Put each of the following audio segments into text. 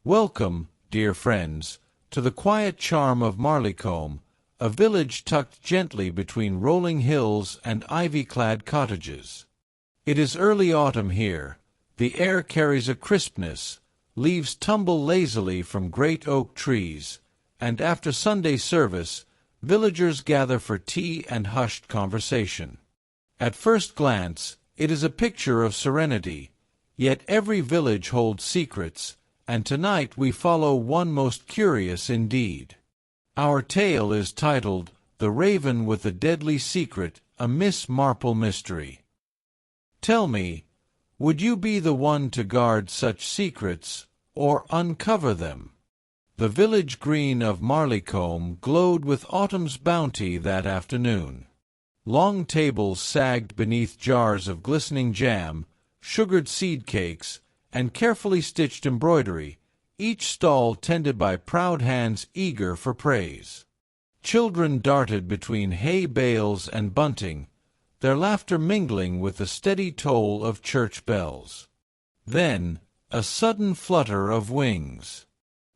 Welcome, dear friends, to the quiet charm of Marleycombe, a village tucked gently between rolling hills and ivy-clad cottages. It is early autumn here. The air carries a crispness, leaves tumble lazily from great oak trees, and after Sunday service, villagers gather for tea and hushed conversation. At first glance, it is a picture of serenity, yet every village holds secrets, and tonight we follow one most curious indeed. Our tale is titled, The Raven with the Deadly Secret, a Miss Marple Mystery. Tell me, would you be the one to guard such secrets, or uncover them? The village green of Marleycombe glowed with autumn's bounty that afternoon. Long tables sagged beneath jars of glistening jam, sugared seed cakes, and carefully stitched embroidery, each stall tended by proud hands eager for praise. Children darted between hay bales and bunting, their laughter mingling with the steady toll of church bells. Then, a sudden flutter of wings.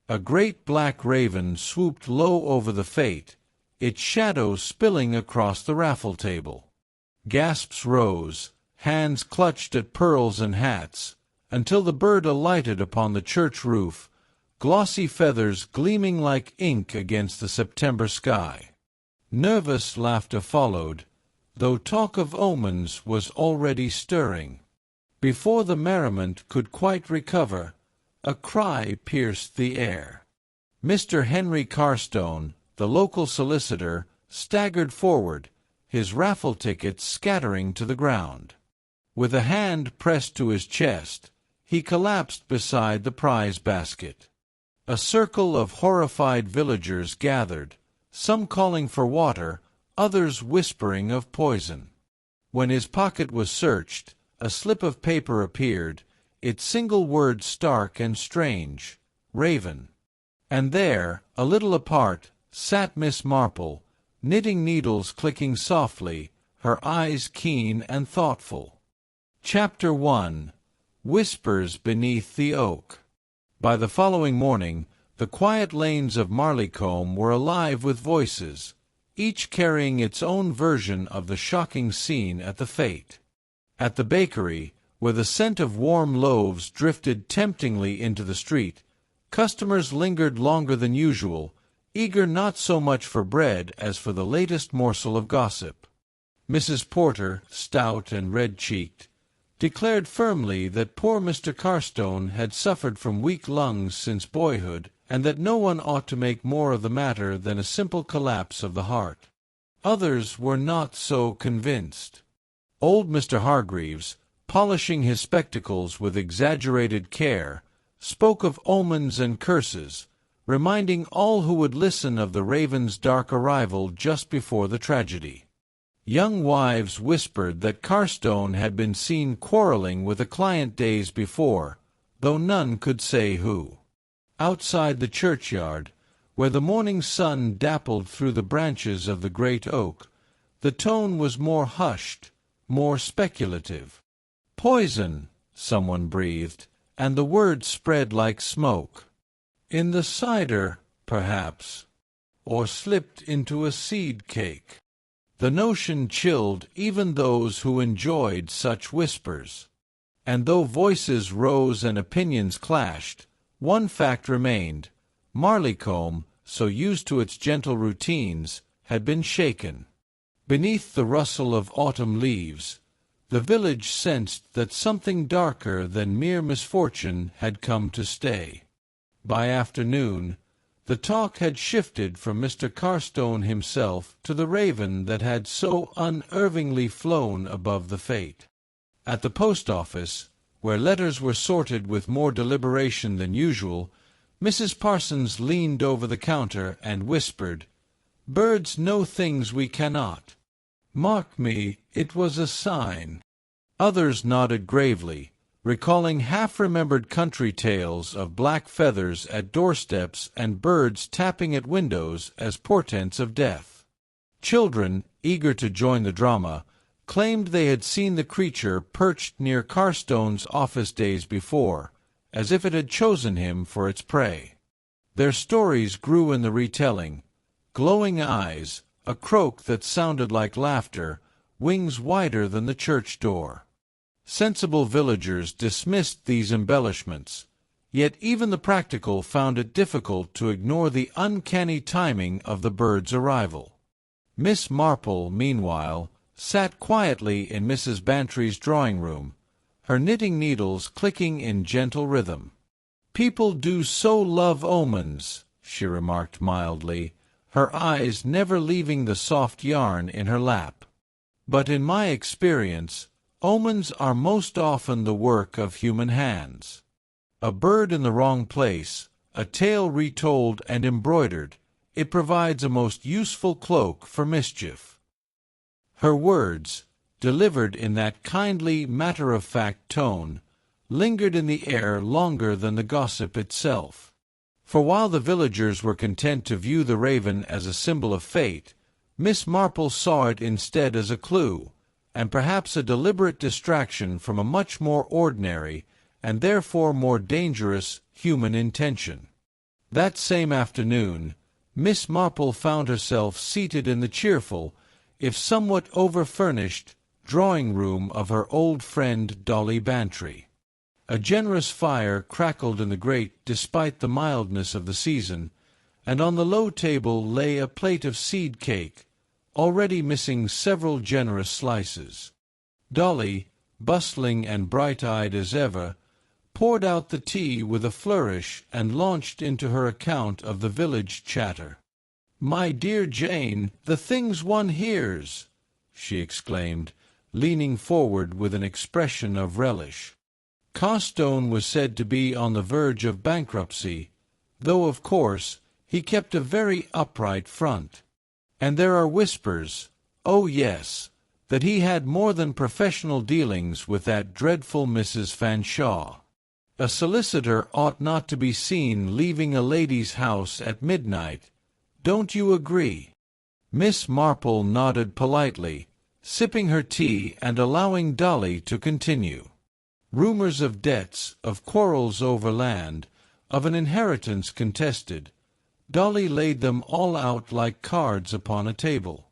A great black raven swooped low over the fête, its shadow spilling across the raffle table. Gasps rose, hands clutched at pearls and hats, until the bird alighted upon the church roof, glossy feathers gleaming like ink against the September sky. Nervous laughter followed, though talk of omens was already stirring. Before the merriment could quite recover, a cry pierced the air. Mr. Henry Carstone, the local solicitor, staggered forward, his raffle tickets scattering to the ground. With a hand pressed to his chest, he collapsed beside the prize basket. A circle of horrified villagers gathered, some calling for water, others whispering of poison. When his pocket was searched, a slip of paper appeared, its single word stark and strange, Raven. And there, a little apart, sat Miss Marple, knitting needles clicking softly, her eyes keen and thoughtful. Chapter 1. Whispers Beneath the Oak. By the following morning, the quiet lanes of Marleycombe were alive with voices, each carrying its own version of the shocking scene at the fête. At the bakery, where the scent of warm loaves drifted temptingly into the street, customers lingered longer than usual, eager not so much for bread as for the latest morsel of gossip. Mrs. Porter, stout and red-cheeked, declared firmly that poor Mr. Carstone had suffered from weak lungs since boyhood, and that no one ought to make more of the matter than a simple collapse of the heart. Others were not so convinced. Old Mr. Hargreaves, polishing his spectacles with exaggerated care, spoke of omens and curses, reminding all who would listen of the raven's dark arrival just before the tragedy. Young wives whispered that Carstone had been seen quarreling with a client days before, though none could say who. Outside the churchyard, where the morning sun dappled through the branches of the great oak, the tone was more hushed, more speculative. "Poison," someone breathed, and the word spread like smoke. "In the cider, perhaps, or slipped into a seed cake." The notion chilled even those who enjoyed such whispers. And though voices rose and opinions clashed, one fact remained: Marleycombe, so used to its gentle routines, had been shaken. Beneath the rustle of autumn leaves, the village sensed that something darker than mere misfortune had come to stay. By afternoon, the talk had shifted from Mr. Carstone himself to the raven that had so unervingly flown above the fête. At the post office, where letters were sorted with more deliberation than usual, Mrs. Parsons leaned over the counter and whispered, "Birds know things we cannot. Mark me, it was a sign." Others nodded gravely, recalling half-remembered country tales of black feathers at doorsteps and birds tapping at windows as portents of death. Children, eager to join the drama, claimed they had seen the creature perched near Carstone's office days before, as if it had chosen him for its prey. Their stories grew in the retelling: glowing eyes, a croak that sounded like laughter, wings wider than the church door. Sensible villagers dismissed these embellishments, yet even the practical found it difficult to ignore the uncanny timing of the bird's arrival. Miss Marple, meanwhile, sat quietly in Mrs. Bantry's drawing-room, her knitting needles clicking in gentle rhythm. "People do so love omens," she remarked mildly, her eyes never leaving the soft yarn in her lap. "But in my experience, omens are most often the work of human hands. A bird in the wrong place, a tale retold and embroidered, it provides a most useful cloak for mischief." Her words, delivered in that kindly, matter-of-fact tone, lingered in the air longer than the gossip itself. For while the villagers were content to view the raven as a symbol of fate, Miss Marple saw it instead as a clue, and perhaps a deliberate distraction from a much more ordinary, and therefore more dangerous, human intention. That same afternoon, Miss Marple found herself seated in the cheerful, if somewhat over-furnished, drawing-room of her old friend Dolly Bantry. A generous fire crackled in the grate despite the mildness of the season, and on the low table lay a plate of seed cake, already missing several generous slices. Dolly, bustling and bright-eyed as ever, poured out the tea with a flourish and launched into her account of the village chatter. "My dear Jane, the things one hears!" she exclaimed, leaning forward with an expression of relish. Carstone was said to be on the verge of bankruptcy, though, of course, he kept a very upright front. And there are whispers, oh yes, that he had more than professional dealings with that dreadful Mrs. Fanshawe. A solicitor ought not to be seen leaving a lady's house at midnight. Don't you agree? Miss Marple nodded politely, sipping her tea and allowing Dolly to continue. Rumors of debts, of quarrels over land, of an inheritance contested. Dolly laid them all out like cards upon a table.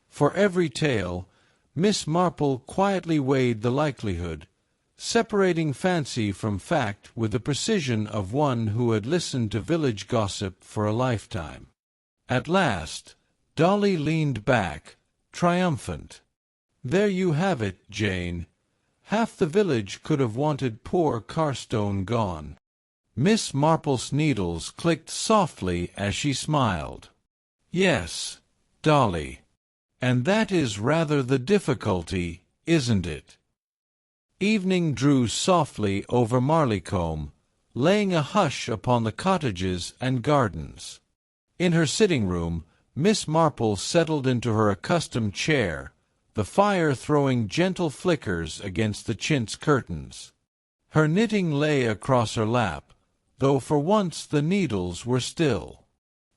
For every tale, Miss Marple quietly weighed the likelihood, separating fancy from fact with the precision of one who had listened to village gossip for a lifetime. At last, Dolly leaned back, triumphant. "There you have it, Jane. Half the village could have wanted poor Carstone gone." Miss Marple's needles clicked softly as she smiled. "Yes, Dolly. And that is rather the difficulty, isn't it?" Evening drew softly over Marleycombe, laying a hush upon the cottages and gardens. In her sitting-room, Miss Marple settled into her accustomed chair, the fire throwing gentle flickers against the chintz curtains. Her knitting lay across her lap, though for once the needles were still.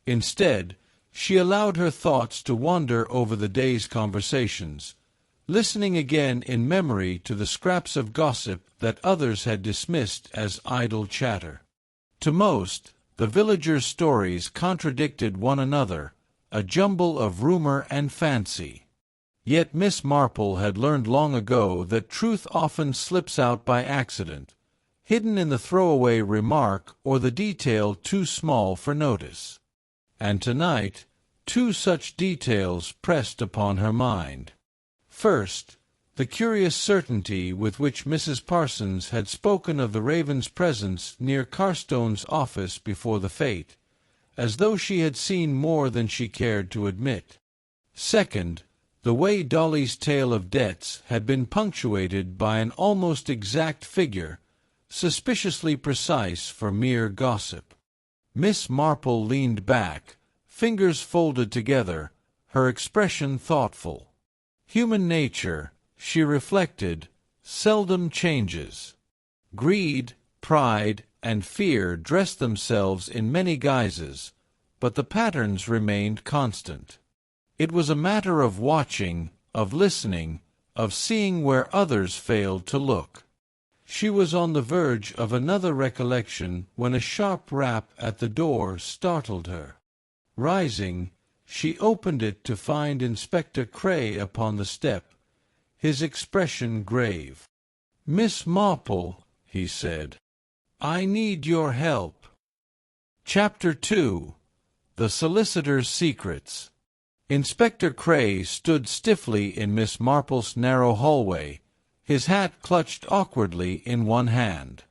Instead, she allowed her thoughts to wander over the day's conversations, listening again in memory to the scraps of gossip that others had dismissed as idle chatter. To most, the villagers' stories contradicted one another, a jumble of rumor and fancy. Yet Miss Marple had learned long ago that truth often slips out by accident, hidden in the throwaway remark or the detail too small for notice. And tonight, two such details pressed upon her mind. First, the curious certainty with which Mrs. Parsons had spoken of the raven's presence near Carstone's office before the fête, as though she had seen more than she cared to admit. Second, the way Dolly's tale of debts had been punctuated by an almost exact figure, suspiciously precise for mere gossip. Miss Marple leaned back, fingers folded together, her expression thoughtful. Human nature, she reflected, seldom changes. Greed, pride, and fear dressed themselves in many guises, but the patterns remained constant. It was a matter of watching, of listening, of seeing where others failed to look. She was on the verge of another recollection when a sharp rap at the door startled her. Rising, she opened it to find Inspector Cray upon the step, his expression grave. "Miss Marple," he said, "I need your help." Chapter 2. The Solicitor's Secrets. Inspector Cray stood stiffly in Miss Marple's narrow hallway, his hat clutched awkwardly in one hand.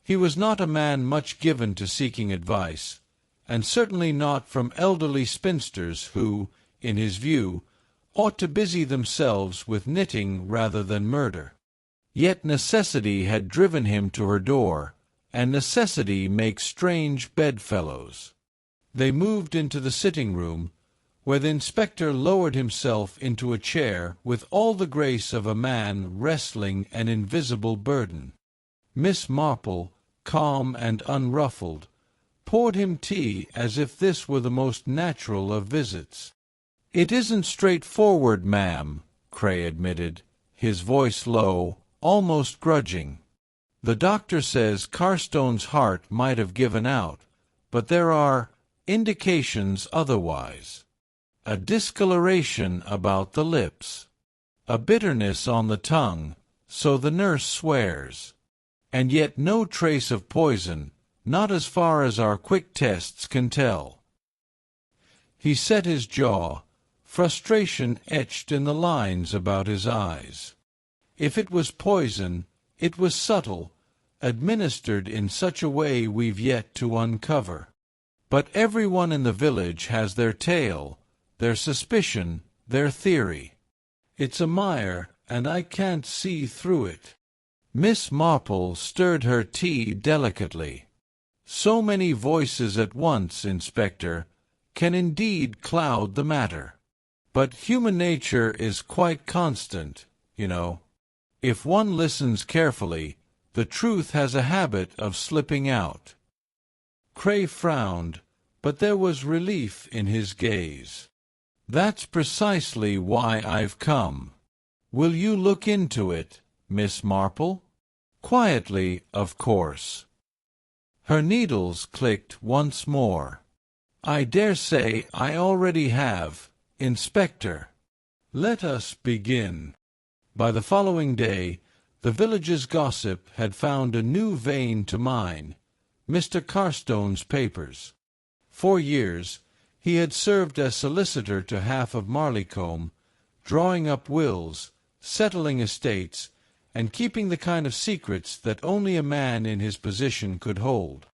He was not a man much given to seeking advice, and certainly not from elderly spinsters who, in his view, ought to busy themselves with knitting rather than murder. Yet necessity had driven him to her door, and necessity makes strange bedfellows. They moved into the sitting-room, where the inspector lowered himself into a chair with all the grace of a man wrestling an invisible burden. Miss Marple, calm and unruffled, poured him tea as if this were the most natural of visits. "It isn't straightforward, ma'am," Cray admitted, his voice low, almost grudging. "The doctor says Carstone's heart might have given out, but there are indications otherwise. A discoloration about the lips, a bitterness on the tongue, so the nurse swears. And yet no trace of poison, not as far as our quick tests can tell." He set his jaw, frustration etched in the lines about his eyes. If it was poison, it was subtle, administered in such a way we've yet to uncover. But everyone in the village has their tale, their suspicion, their theory. It's a mire, and I can't see through it. Miss Marple stirred her tea delicately. "So many voices at once, Inspector, can indeed cloud the matter. But human nature is quite constant, you know. If one listens carefully, the truth has a habit of slipping out." Cray frowned, but there was relief in his gaze. "That's precisely why I've come. Will you look into it, Miss Marple? Quietly, of course." Her needles clicked once more. "I dare say I already have, Inspector. Let us begin." By the following day, the village's gossip had found a new vein to mine, Mr. Carstone's papers. For years, he had served as solicitor to half of Marleycombe, drawing up wills, settling estates, and keeping the kind of secrets that only a man in his position could hold.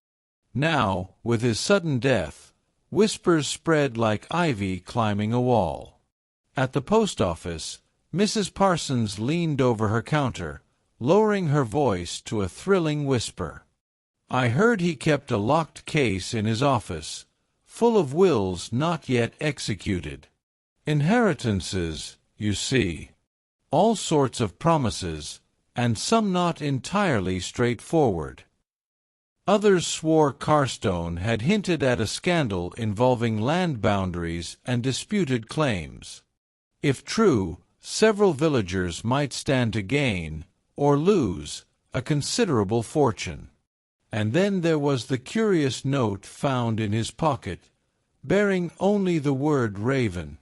Now, with his sudden death, whispers spread like ivy climbing a wall. At the post office, Mrs. Parsons leaned over her counter, lowering her voice to a thrilling whisper. "I heard he kept a locked case in his office, full of wills not yet executed. Inheritances, you see. All sorts of promises, and some not entirely straightforward." Others swore Carstone had hinted at a scandal involving land boundaries and disputed claims. If true, several villagers might stand to gain, or lose, a considerable fortune. And then there was the curious note found in his pocket, bearing only the word Raven.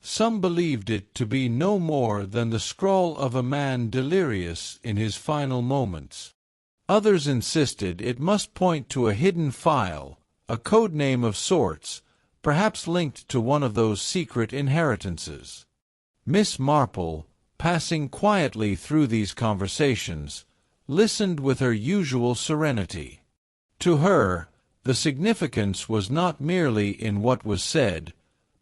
Some believed it to be no more than the scrawl of a man delirious in his final moments. Others insisted it must point to a hidden file, a code name of sorts, perhaps linked to one of those secret inheritances. Miss Marple, passing quietly through these conversations, listened with her usual serenity. To her, the significance was not merely in what was said,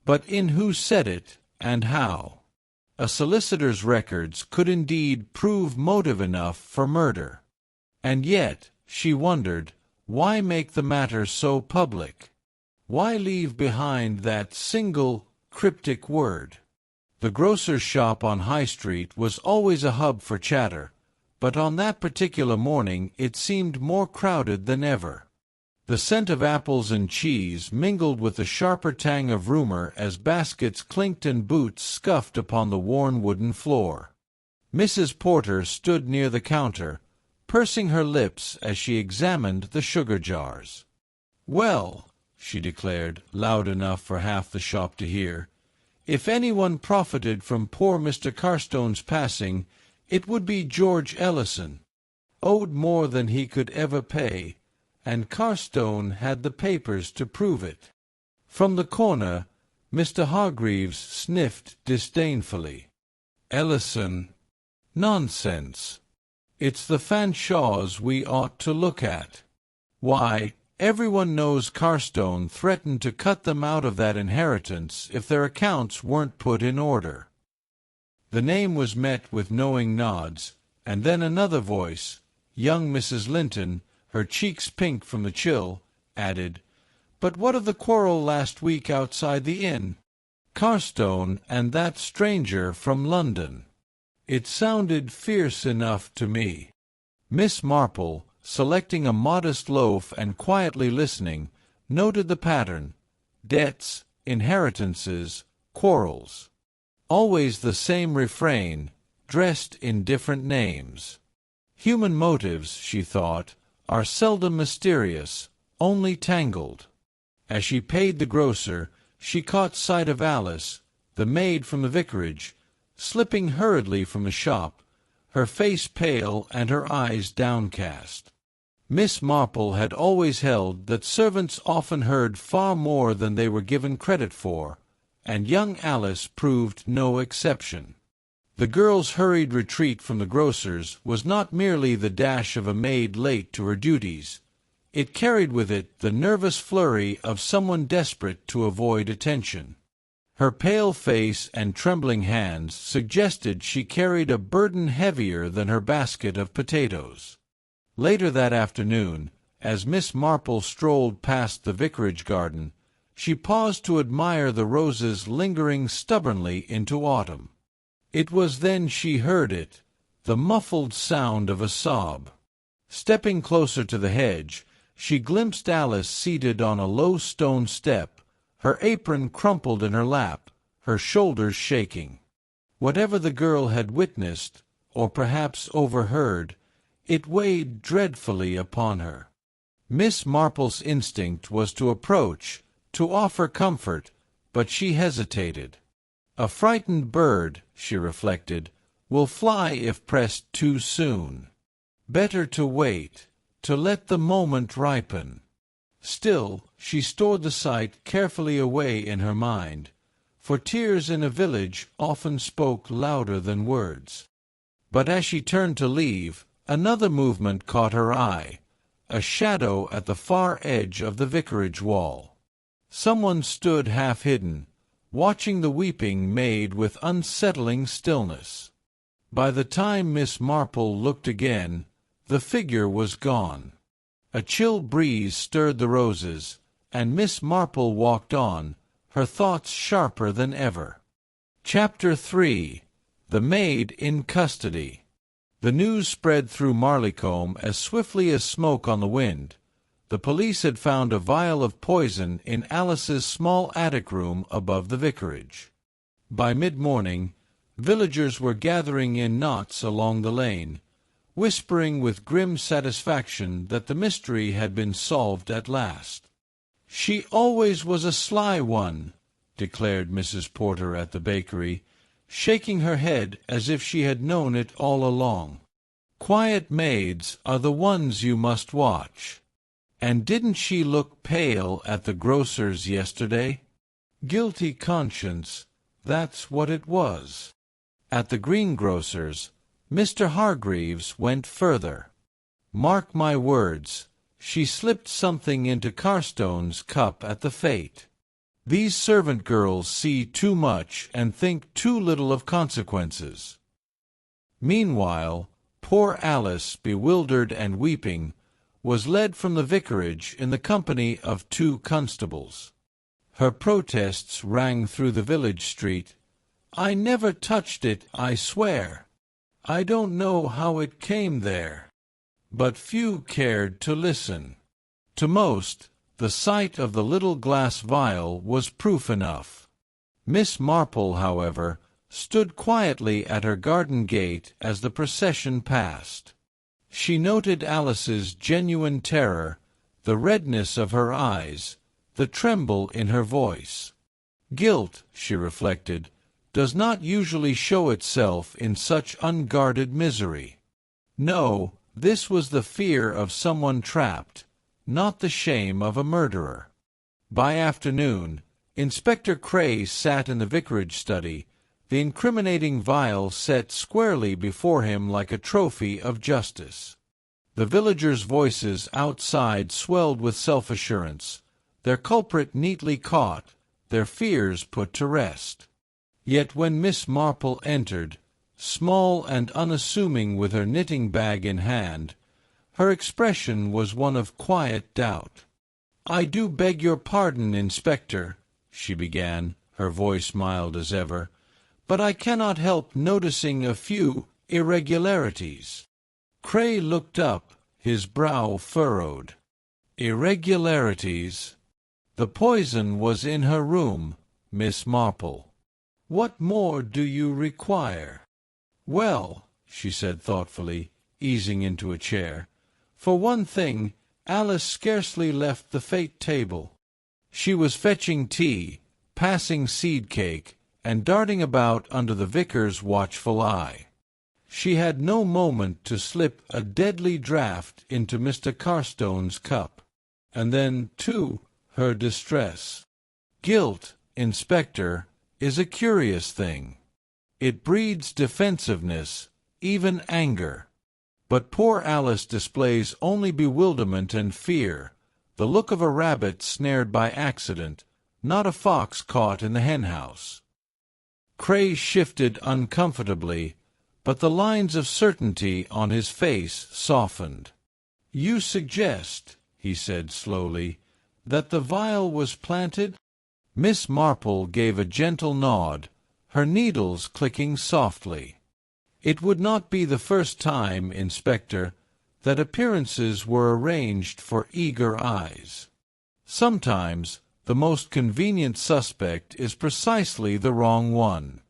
but in who said it and how. A solicitor's records could indeed prove motive enough for murder. And yet, she wondered, why make the matter so public? Why leave behind that single, cryptic word? The grocer's shop on High Street was always a hub for chatter, but on that particular morning it seemed more crowded than ever. The scent of apples and cheese mingled with the sharper tang of rumor as baskets clinked and boots scuffed upon the worn wooden floor. Mrs. Porter stood near the counter, pursing her lips as she examined the sugar jars. "Well," she declared, loud enough for half the shop to hear, "if anyone profited from poor Mr. Carstone's passing, it would be George Ellison. Owed more than he could ever pay, and Carstone had the papers to prove it." From the corner, Mr. Hargreaves sniffed disdainfully. "Ellison? Nonsense! It's the Fanshaws we ought to look at. Why, everyone knows Carstone threatened to cut them out of that inheritance if their accounts weren't put in order." The name was met with knowing nods, and then another voice, young Mrs. Linton, her cheeks pink from the chill, added, "But what of the quarrel last week outside the inn? Carstone and that stranger from London. It sounded fierce enough to me." Miss Marple, selecting a modest loaf and quietly listening, noted the pattern: debts, inheritances, quarrels. Always the same refrain, dressed in different names. Human motives, she thought, are seldom mysterious, only tangled. As she paid the grocer, she caught sight of Alice, the maid from the vicarage, slipping hurriedly from the shop, her face pale and her eyes downcast. Miss Marple had always held that servants often heard far more than they were given credit for, and young Alice proved no exception. The girl's hurried retreat from the grocer's was not merely the dash of a maid late to her duties. It carried with it the nervous flurry of someone desperate to avoid attention. Her pale face and trembling hands suggested she carried a burden heavier than her basket of potatoes. Later that afternoon, as Miss Marple strolled past the vicarage garden, she paused to admire the roses lingering stubbornly into autumn. It was then she heard it, the muffled sound of a sob. Stepping closer to the hedge, she glimpsed Alice seated on a low stone step, her apron crumpled in her lap, her shoulders shaking. Whatever the girl had witnessed, or perhaps overheard, it weighed dreadfully upon her. Miss Marple's instinct was to approach, to offer comfort, but she hesitated. A frightened bird, she reflected, will fly if pressed too soon. Better to wait, to let the moment ripen. Still, she stored the sight carefully away in her mind, for tears in a village often spoke louder than words. But as she turned to leave, another movement caught her eye, a shadow at the far edge of the vicarage wall. Someone stood half-hidden, watching the weeping maid with unsettling stillness. By the time Miss Marple looked again, the figure was gone. A chill breeze stirred the roses, and Miss Marple walked on, her thoughts sharper than ever. Chapter 3. The Maid in Custody. The news spread through Marleycombe as swiftly as smoke on the wind. The police had found a vial of poison in Alice's small attic room above the vicarage. By mid-morning, villagers were gathering in knots along the lane, whispering with grim satisfaction that the mystery had been solved at last. "She always was a sly one," declared Mrs. Porter at the bakery, shaking her head as if she had known it all along. "Quiet maids are the ones you must watch. And didn't she look pale at the grocer's yesterday? Guilty conscience, that's what it was." At the greengrocer's, Mr. Hargreaves went further. "Mark my words, she slipped something into Carstone's cup at the fête. These servant girls see too much and think too little of consequences." Meanwhile, poor Alice, bewildered and weeping, was led from the vicarage in the company of 2 constables. Her protests rang through the village street. "I never touched it, I swear. I don't know how it came there." But few cared to listen. To most, the sight of the little glass vial was proof enough. Miss Marple, however, stood quietly at her garden gate as the procession passed. She noted Alice's genuine terror, the redness of her eyes, the tremble in her voice. Guilt, she reflected, does not usually show itself in such unguarded misery. No, this was the fear of someone trapped, not the shame of a murderer. By afternoon, Inspector Cray sat in the vicarage study, the incriminating vial set squarely before him like a trophy of justice. The villagers' voices outside swelled with self-assurance, their culprit neatly caught, their fears put to rest. Yet when Miss Marple entered, small and unassuming with her knitting bag in hand, her expression was one of quiet doubt. "I do beg your pardon, Inspector," she began, her voice mild as ever, "but I cannot help noticing a few irregularities." Cray looked up, his brow furrowed. "Irregularities? The poison was in her room, Miss Marple. What more do you require?" "Well," she said thoughtfully, easing into a chair, "for one thing, Alice scarcely left the fête table. She was fetching tea, passing seed-cake, and darting about under the vicar's watchful eye. She had no moment to slip a deadly draught into Mr. Carstone's cup. And then, too, her distress. Guilt, Inspector, is a curious thing. It breeds defensiveness, even anger. But poor Alice displays only bewilderment and fear, the look of a rabbit snared by accident, not a fox caught in the hen-house." Cray shifted uncomfortably, but the lines of certainty on his face softened. "You suggest," he said slowly, "that the vial was planted?" Miss Marple gave a gentle nod, her needles clicking softly. "It would not be the first time, Inspector, that appearances were arranged for eager eyes. Sometimes the most convenient suspect is precisely the wrong one."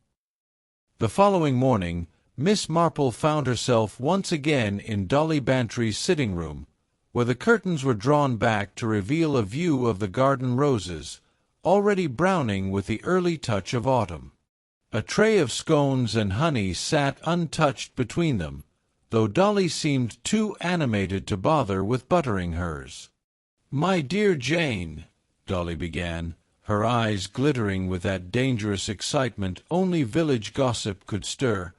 The following morning, Miss Marple found herself once again in Dolly Bantry's sitting-room, where the curtains were drawn back to reveal a view of the garden roses, already browning with the early touch of autumn. A tray of scones and honey sat untouched between them, though Dolly seemed too animated to bother with buttering hers. "My dear Jane," Dolly began, her eyes glittering with that dangerous excitement only village gossip could stir,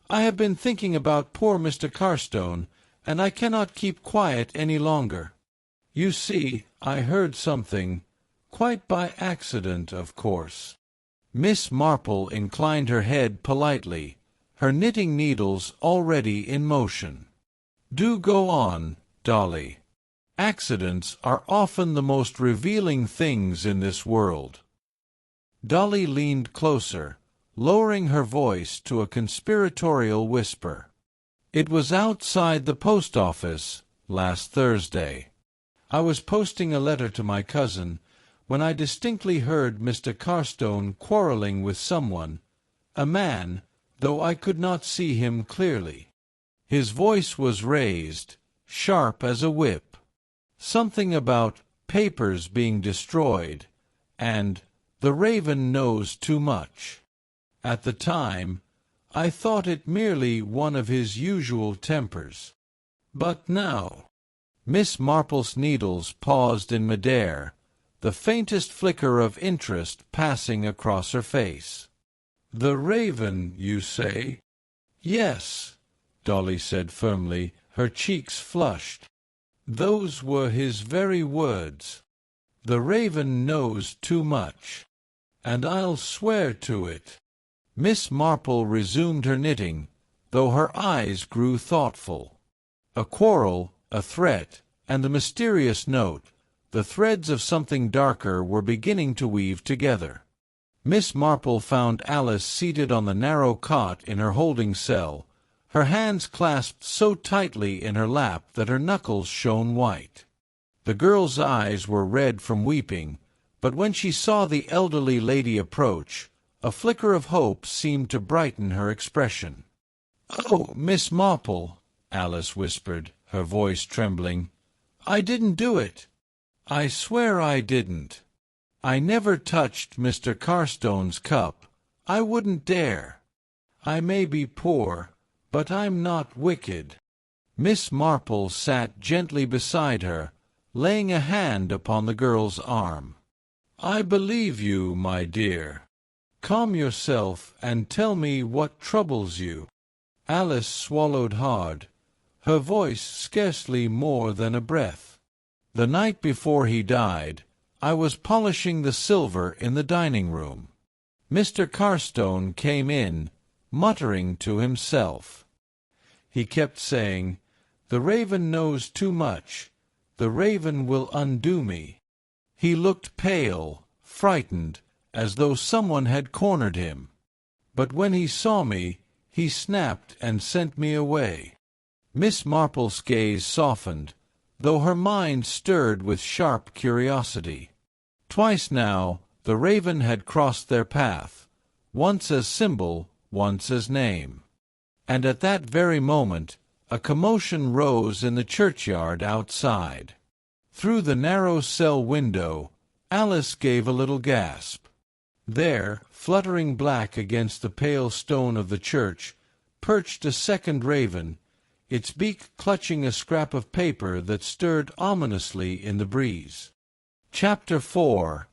"I have been thinking about poor Mr. Carstone, and I cannot keep quiet any longer. You see, I heard something, quite by accident, of course." Miss Marple inclined her head politely, her knitting needles already in motion. "Do go on, Dolly. Accidents are often the most revealing things in this world." Dolly leaned closer, lowering her voice to a conspiratorial whisper. "It was outside the post office last Thursday. I was posting a letter to my cousin when I distinctly heard Mr. Carstone quarrelling with someone, a man, though I could not see him clearly. His voice was raised, sharp as a whip. Something about papers being destroyed, and the raven knows too much. At the time, I thought it merely one of his usual tempers. But now—" Miss Marple's needles paused in midair, the faintest flicker of interest passing across her face. "The raven, you say?" "Yes," Dolly said firmly, her cheeks flushed. "Those were his very words. The raven knows too much. And I'll swear to it." Miss Marple resumed her knitting, though her eyes grew thoughtful. A quarrel, a threat, and a mysterious note, the threads of something darker were beginning to weave together. Miss Marple found Alice seated on the narrow cot in her holding cell, her hands clasped so tightly in her lap that her knuckles shone white. The girl's eyes were red from weeping, but when she saw the elderly lady approach, a flicker of hope seemed to brighten her expression. "Oh, Miss Marple," Alice whispered, her voice trembling. "I didn't do it. I swear I didn't. I never touched Mr. Carstone's cup. I wouldn't dare. I may be poor, but I'm not wicked." Miss Marple sat gently beside her, laying a hand upon the girl's arm. "I believe you, my dear. Calm yourself and tell me what troubles you." Alice swallowed hard, her voice scarcely more than a breath. "The night before he died, I was polishing the silver in the dining room. Mr. Carstone came in, muttering to himself. He kept saying, 'The raven knows too much. The raven will undo me.' He looked pale, frightened, as though someone had cornered him. But when he saw me, he snapped and sent me away." Miss Marple's gaze softened, though her mind stirred with sharp curiosity. Twice now the raven had crossed their path, once as symbol, once as name. And at that very moment a commotion rose in the churchyard outside. Through the narrow cell window Alice gave a little gasp. There, fluttering black against the pale stone of the church, perched a second raven, its beak clutching a scrap of paper that stirred ominously in the breeze. Chapter 4.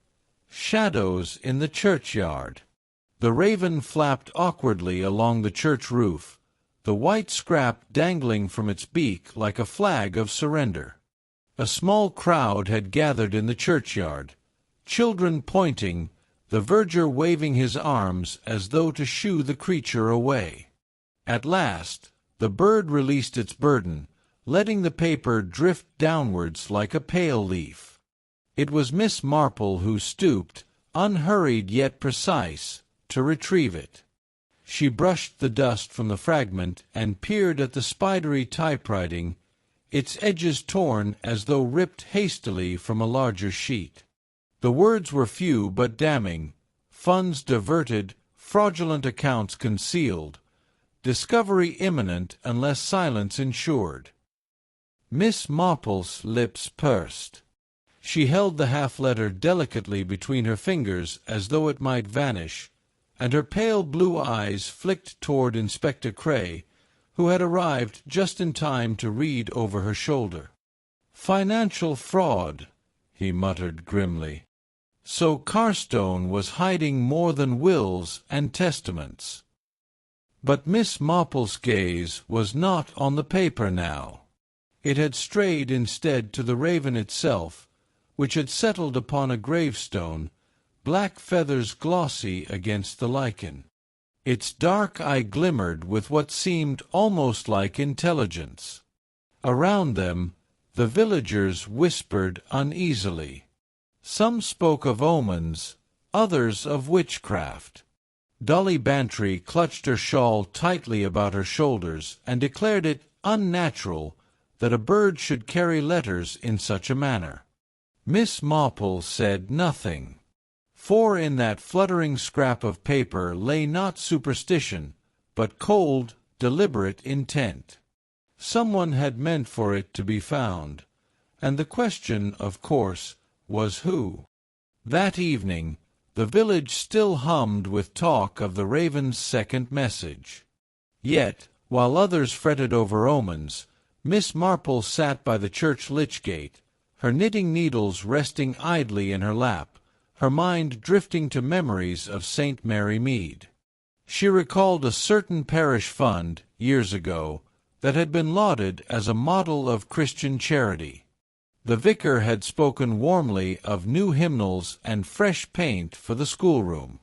Shadows in the Churchyard. The raven flapped awkwardly along the church roof, the white scrap dangling from its beak like a flag of surrender. A small crowd had gathered in the churchyard, children pointing, the verger waving his arms as though to shoo the creature away. At last the bird released its burden, letting the paper drift downwards like a pale leaf. It was Miss Marple who stooped, unhurried yet precise, to retrieve it. She brushed the dust from the fragment and peered at the spidery typewriting, its edges torn as though ripped hastily from a larger sheet. The words were few but damning: funds diverted, fraudulent accounts concealed, discovery imminent unless silence ensured. Miss Marple's lips pursed. She held the half-letter delicately between her fingers as though it might vanish, and her pale blue eyes flicked toward Inspector Cray, who had arrived just in time to read over her shoulder. "Financial fraud," he muttered grimly. So Carstone was hiding more than wills and testaments. But Miss Marple's gaze was not on the paper now. It had strayed instead to the raven itself, which had settled upon a gravestone, black feathers glossy against the lichen. Its dark eye glimmered with what seemed almost like intelligence. Around them the villagers whispered uneasily. Some spoke of omens, others of witchcraft. Dolly Bantry clutched her shawl tightly about her shoulders and declared it unnatural that a bird should carry letters in such a manner. Miss Marple said nothing, for in that fluttering scrap of paper lay not superstition, but cold, deliberate intent. Someone had meant for it to be found, and the question, of course, was who. That evening the village still hummed with talk of the raven's second message. Yet, while others fretted over omens, Miss Marple sat by the church lich-gate, her knitting needles resting idly in her lap, her mind drifting to memories of St. Mary Mead. She recalled a certain parish fund, years ago, that had been lauded as a model of Christian charity. The vicar had spoken warmly of new hymnals and fresh paint for the schoolroom.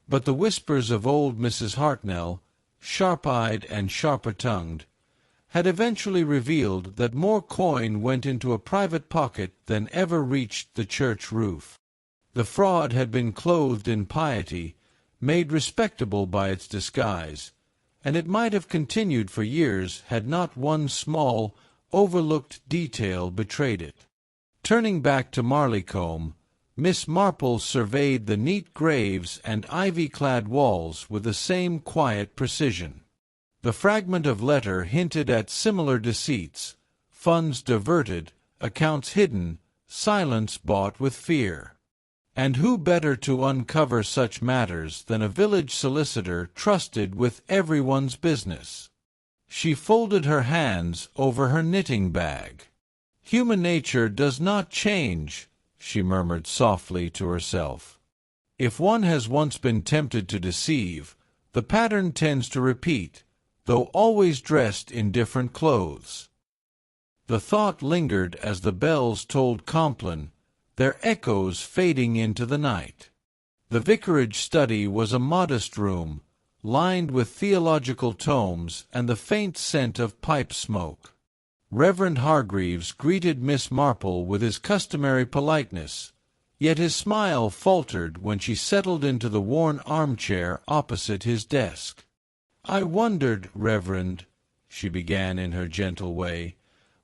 But the whispers of old Mrs. Hartnell, sharp-eyed and sharper-tongued, had eventually revealed that more coin went into a private pocket than ever reached the church roof. The fraud had been clothed in piety, made respectable by its disguise, and it might have continued for years had not one small, overlooked detail betrayed it. Turning back to Marleycombe, Miss Marple surveyed the neat graves and ivy-clad walls with the same quiet precision. The fragment of letter hinted at similar deceits: funds diverted, accounts hidden, silence bought with fear. And who better to uncover such matters than a village solicitor trusted with everyone's business? She folded her hands over her knitting bag. "Human nature does not change," she murmured softly to herself. "If one has once been tempted to deceive, the pattern tends to repeat, though always dressed in different clothes." The thought lingered as the bells tolled Compline, their echoes fading into the night. The vicarage study was a modest room, lined with theological tomes and the faint scent of pipe smoke. Reverend Hargreaves greeted Miss Marple with his customary politeness, yet his smile faltered when she settled into the worn armchair opposite his desk. "I wondered, Reverend," she began in her gentle way,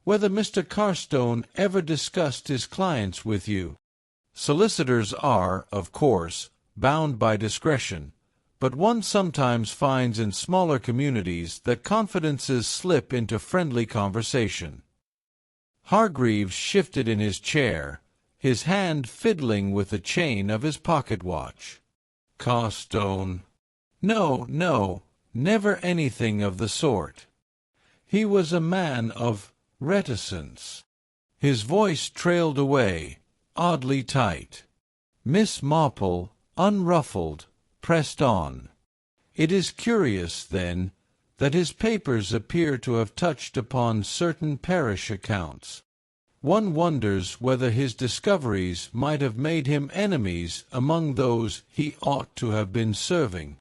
"whether Mr. Carstone ever discussed his clients with you. Solicitors are, of course, bound by discretion, but one sometimes finds in smaller communities that confidences slip into friendly conversation." Hargreaves shifted in his chair, his hand fiddling with the chain of his pocket-watch. "Carstone? No, no, never anything of the sort. He was a man of reticence." His voice trailed away, oddly tight. Miss Marple, unruffled, pressed on. "It is curious, then, that his papers appear to have touched upon certain parish accounts. One wonders whether his discoveries might have made him enemies among those he ought to have been serving."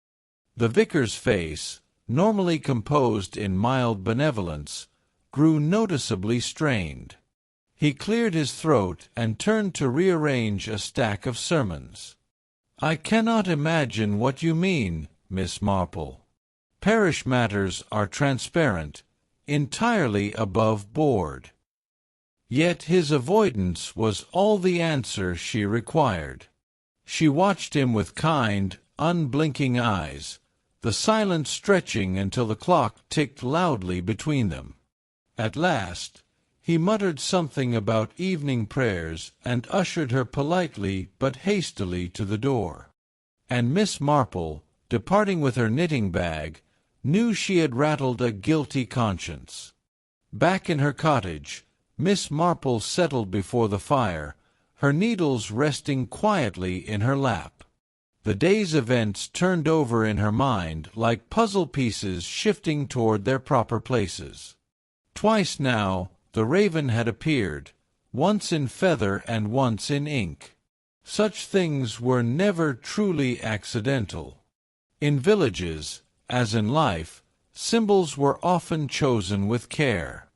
The vicar's face, normally composed in mild benevolence, grew noticeably strained. He cleared his throat and turned to rearrange a stack of sermons. "I cannot imagine what you mean, Miss Marple. Parish matters are transparent, entirely above board." Yet his avoidance was all the answer she required. She watched him with kind, unblinking eyes, the silence stretching until the clock ticked loudly between them. At last, he muttered something about evening prayers and ushered her politely but hastily to the door. And Miss Marple, departing with her knitting bag, knew she had rattled a guilty conscience. Back in her cottage, Miss Marple settled before the fire, her needles resting quietly in her lap. The day's events turned over in her mind like puzzle pieces shifting toward their proper places. Twice now the raven had appeared, once in feather and once in ink. Such things were never truly accidental. In villages, as in life, symbols were often chosen with care.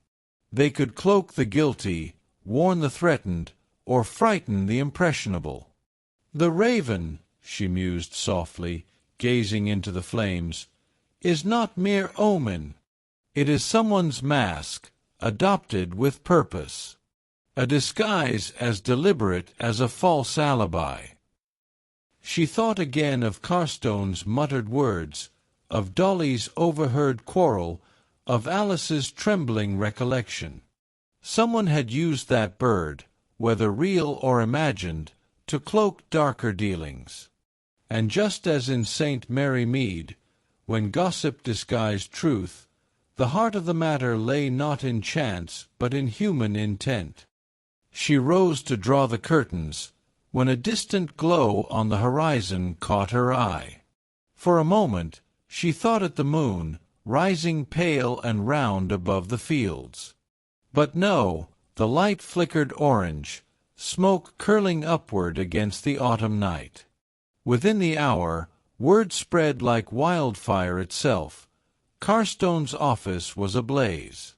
They could cloak the guilty, warn the threatened, or frighten the impressionable. "The raven," she mused softly, gazing into the flames, "is not mere omen. It is someone's mask, adopted with purpose. A disguise as deliberate as a false alibi." She thought again of Carstone's muttered words, of Dolly's overheard quarrel, of Alice's trembling recollection. Someone had used that bird, whether real or imagined, to cloak darker dealings. And just as in St. Mary Mead, when gossip disguised truth, the heart of the matter lay not in chance but in human intent. She rose to draw the curtains, when a distant glow on the horizon caught her eye. For a moment she thought it the moon, rising pale and round above the fields. But no, the light flickered orange, smoke curling upward against the autumn night. Within the hour, word spread like wildfire itself. Carstone's office was ablaze.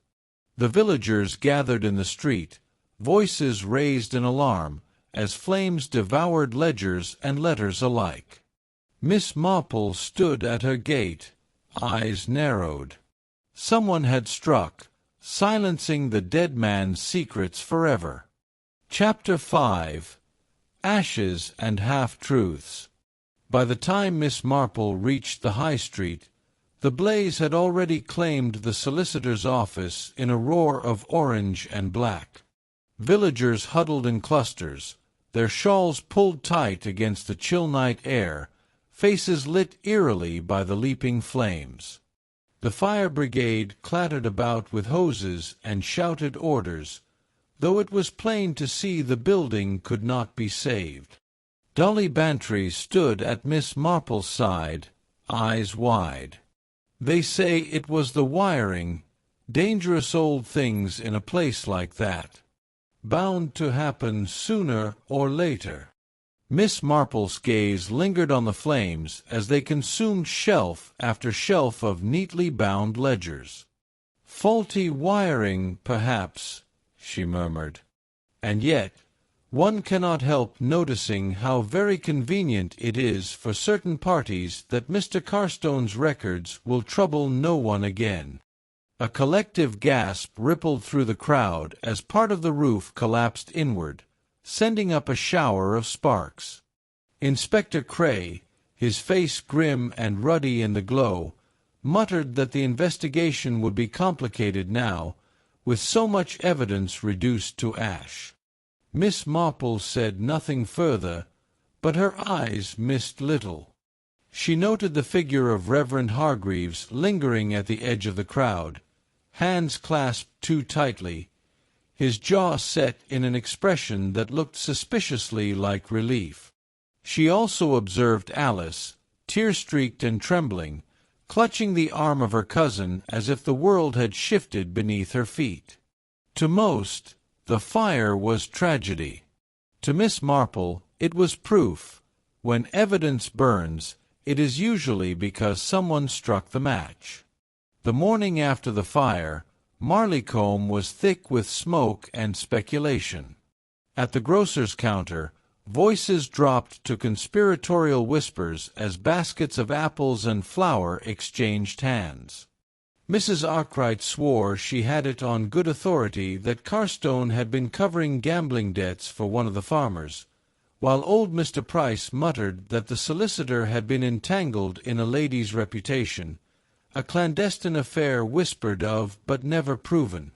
The villagers gathered in the street, voices raised in alarm, as flames devoured ledgers and letters alike. Miss Marple stood at her gate, eyes narrowed. Someone had struck, silencing the dead man's secrets forever. Chapter 5. Ashes and Half-Truths. By the time Miss Marple reached the High Street, The blaze had already claimed the solicitor's office in a roar of orange and black. Villagers huddled in clusters, their shawls pulled tight against the chill night air, faces lit eerily by the leaping flames. The fire brigade clattered about with hoses and shouted orders, though it was plain to see the building could not be saved. Dolly Bantry stood at Miss Marple's side, eyes wide. "They say it was the wiring, dangerous old things in a place like that. Bound to happen sooner or later." Miss Marple's gaze lingered on the flames as they consumed shelf after shelf of neatly bound ledgers. "Faulty wiring, perhaps," she murmured. "And yet, one cannot help noticing how very convenient it is for certain parties that Mr. Carstone's records will trouble no one again." A collective gasp rippled through the crowd as part of the roof collapsed inward, sending up a shower of sparks. Inspector Cray, his face grim and ruddy in the glow, muttered that the investigation would be complicated now, with so much evidence reduced to ash. Miss Marple said nothing further, but her eyes missed little. She noted the figure of Reverend Hargreaves lingering at the edge of the crowd, hands clasped too tightly, his jaw set in an expression that looked suspiciously like relief. She also observed Alice, tear-streaked and trembling, clutching the arm of her cousin as if the world had shifted beneath her feet. To most, the fire was tragedy. To Miss Marple, it was proof. When evidence burns, it is usually because someone struck the match. The morning after the fire, Marleycombe was thick with smoke and speculation. At the grocer's counter, voices dropped to conspiratorial whispers as baskets of apples and flour exchanged hands. Mrs. Arkwright swore she had it on good authority that Carstone had been covering gambling debts for one of the farmers, while old Mr. Price muttered that the solicitor had been entangled in a lady's reputation, a clandestine affair whispered of but never proven.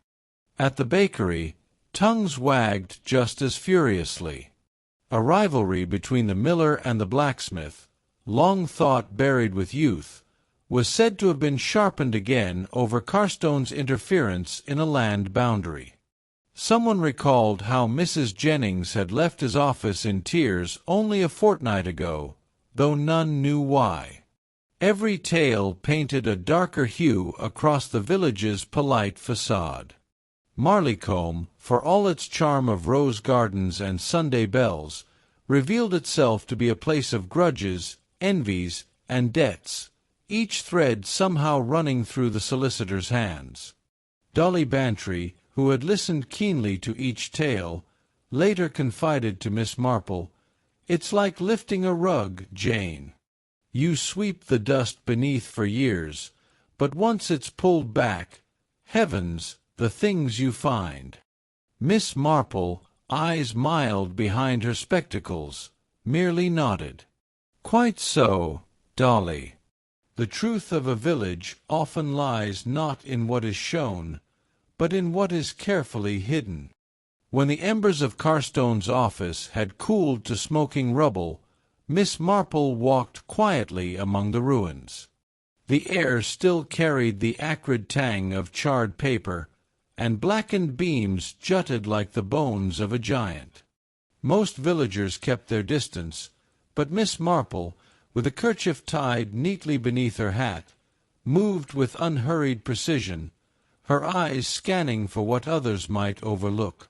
At the bakery, tongues wagged just as furiously. A rivalry between the miller and the blacksmith, long thought buried with youth, was said to have been sharpened again over Carstone's interference in a land boundary. Someone recalled how Mrs. Jennings had left his office in tears only a fortnight ago, though none knew why. Every tale painted a darker hue across the village's polite façade. Marleycombe, for all its charm of rose gardens and Sunday bells, revealed itself to be a place of grudges, envies, and debts, each thread somehow running through the solicitor's hands. Dolly Bantry, who had listened keenly to each tale, later confided to Miss Marple, "It's like lifting a rug, Jane. You sweep the dust beneath for years, but once it's pulled back, heavens, the things you find." Miss Marple, eyes mild behind her spectacles, merely nodded. "Quite so, Dolly. The truth of a village often lies not in what is shown, but in what is carefully hidden." When the embers of Carstone's office had cooled to smoking rubble, Miss Marple walked quietly among the ruins. The air still carried the acrid tang of charred paper, and blackened beams jutted like the bones of a giant. Most villagers kept their distance, but Miss Marple, with a kerchief tied neatly beneath her hat, moved with unhurried precision, her eyes scanning for what others might overlook.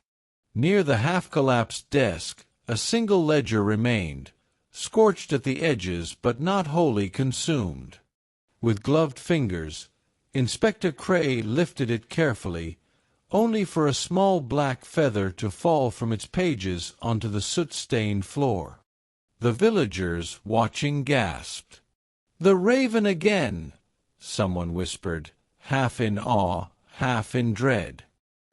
Near the half-collapsed desk, a single ledger remained, scorched at the edges but not wholly consumed. With gloved fingers, Inspector Cray lifted it carefully, only for a small black feather to fall from its pages onto the soot-stained floor. The villagers, watching, gasped. "The raven again!" someone whispered, half in awe, half in dread.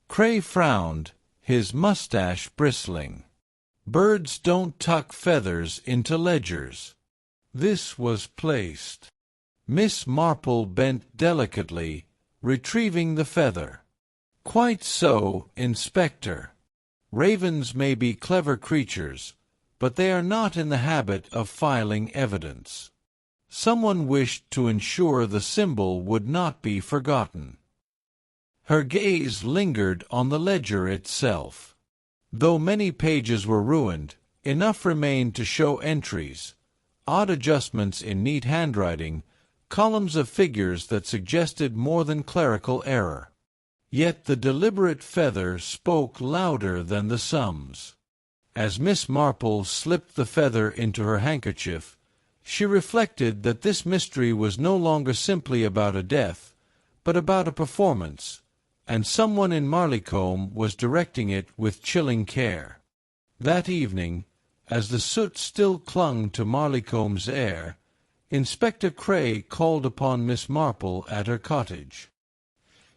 Cray frowned, his mustache bristling. "Birds don't tuck feathers into ledgers." This was placed. Miss Marple bent delicately, retrieving the feather. "Quite so, Inspector. Ravens may be clever creatures, but they are not in the habit of filing evidence. Someone wished to ensure the symbol would not be forgotten." Her gaze lingered on the ledger itself. Though many pages were ruined, enough remained to show entries, odd adjustments in neat handwriting, columns of figures that suggested more than clerical error. Yet the deliberate feather spoke louder than the sums. As Miss Marple slipped the feather into her handkerchief, she reflected that this mystery was no longer simply about a death, but about a performance, and someone in Marleycombe was directing it with chilling care. That evening, as the soot still clung to Marleycombe's air, Inspector Cray called upon Miss Marple at her cottage.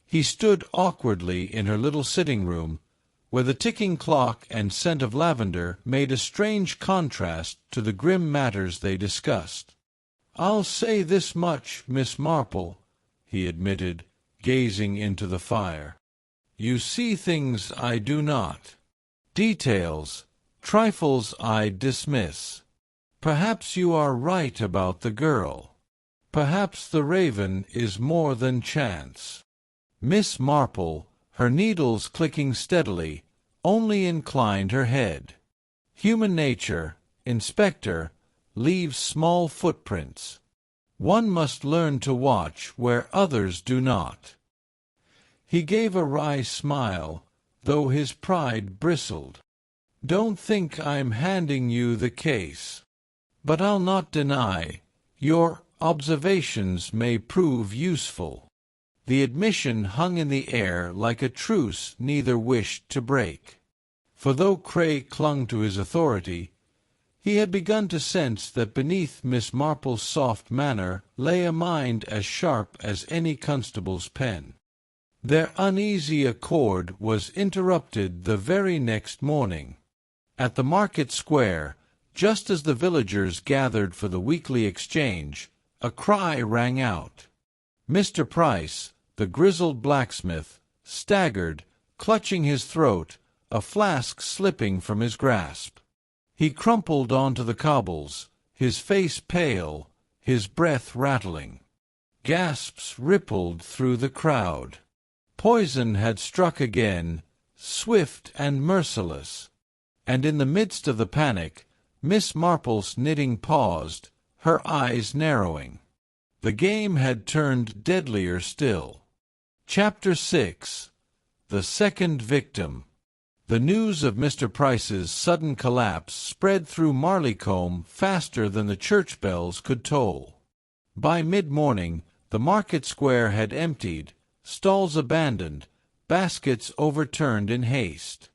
He stood awkwardly in her little sitting-room, where the ticking clock and scent of lavender made a strange contrast to the grim matters they discussed. "I'll say this much, Miss Marple," he admitted, gazing into the fire. "You see things I do not. Details, trifles I dismiss. Perhaps you are right about the girl. Perhaps the raven is more than chance." Miss Marple, her needles clicking steadily, only inclined her head. Human nature, Inspector, leaves small footprints. One must learn to watch where others do not. He gave a wry smile, though his pride bristled. "Don't think I'm handing you the case. But I'll not deny, your observations may prove useful." The admission hung in the air like a truce neither wished to break. For though Cray clung to his authority, he had begun to sense that beneath Miss Marple's soft manner lay a mind as sharp as any constable's pen. Their uneasy accord was interrupted the very next morning. At the market square, just as the villagers gathered for the weekly exchange, a cry rang out. Mr. Price, the grizzled blacksmith, staggered, clutching his throat, a flask slipping from his grasp. He crumpled onto the cobbles, his face pale, his breath rattling. Gasps rippled through the crowd. Poison had struck again, swift and merciless. And in the midst of the panic, Miss Marple's knitting paused, her eyes narrowing. The game had turned deadlier still. Chapter 6. The Second Victim. The news of Mr. Price's sudden collapse spread through Marleycombe faster than the church bells could toll. By mid-morning, the market square had emptied, stalls abandoned, baskets overturned in haste.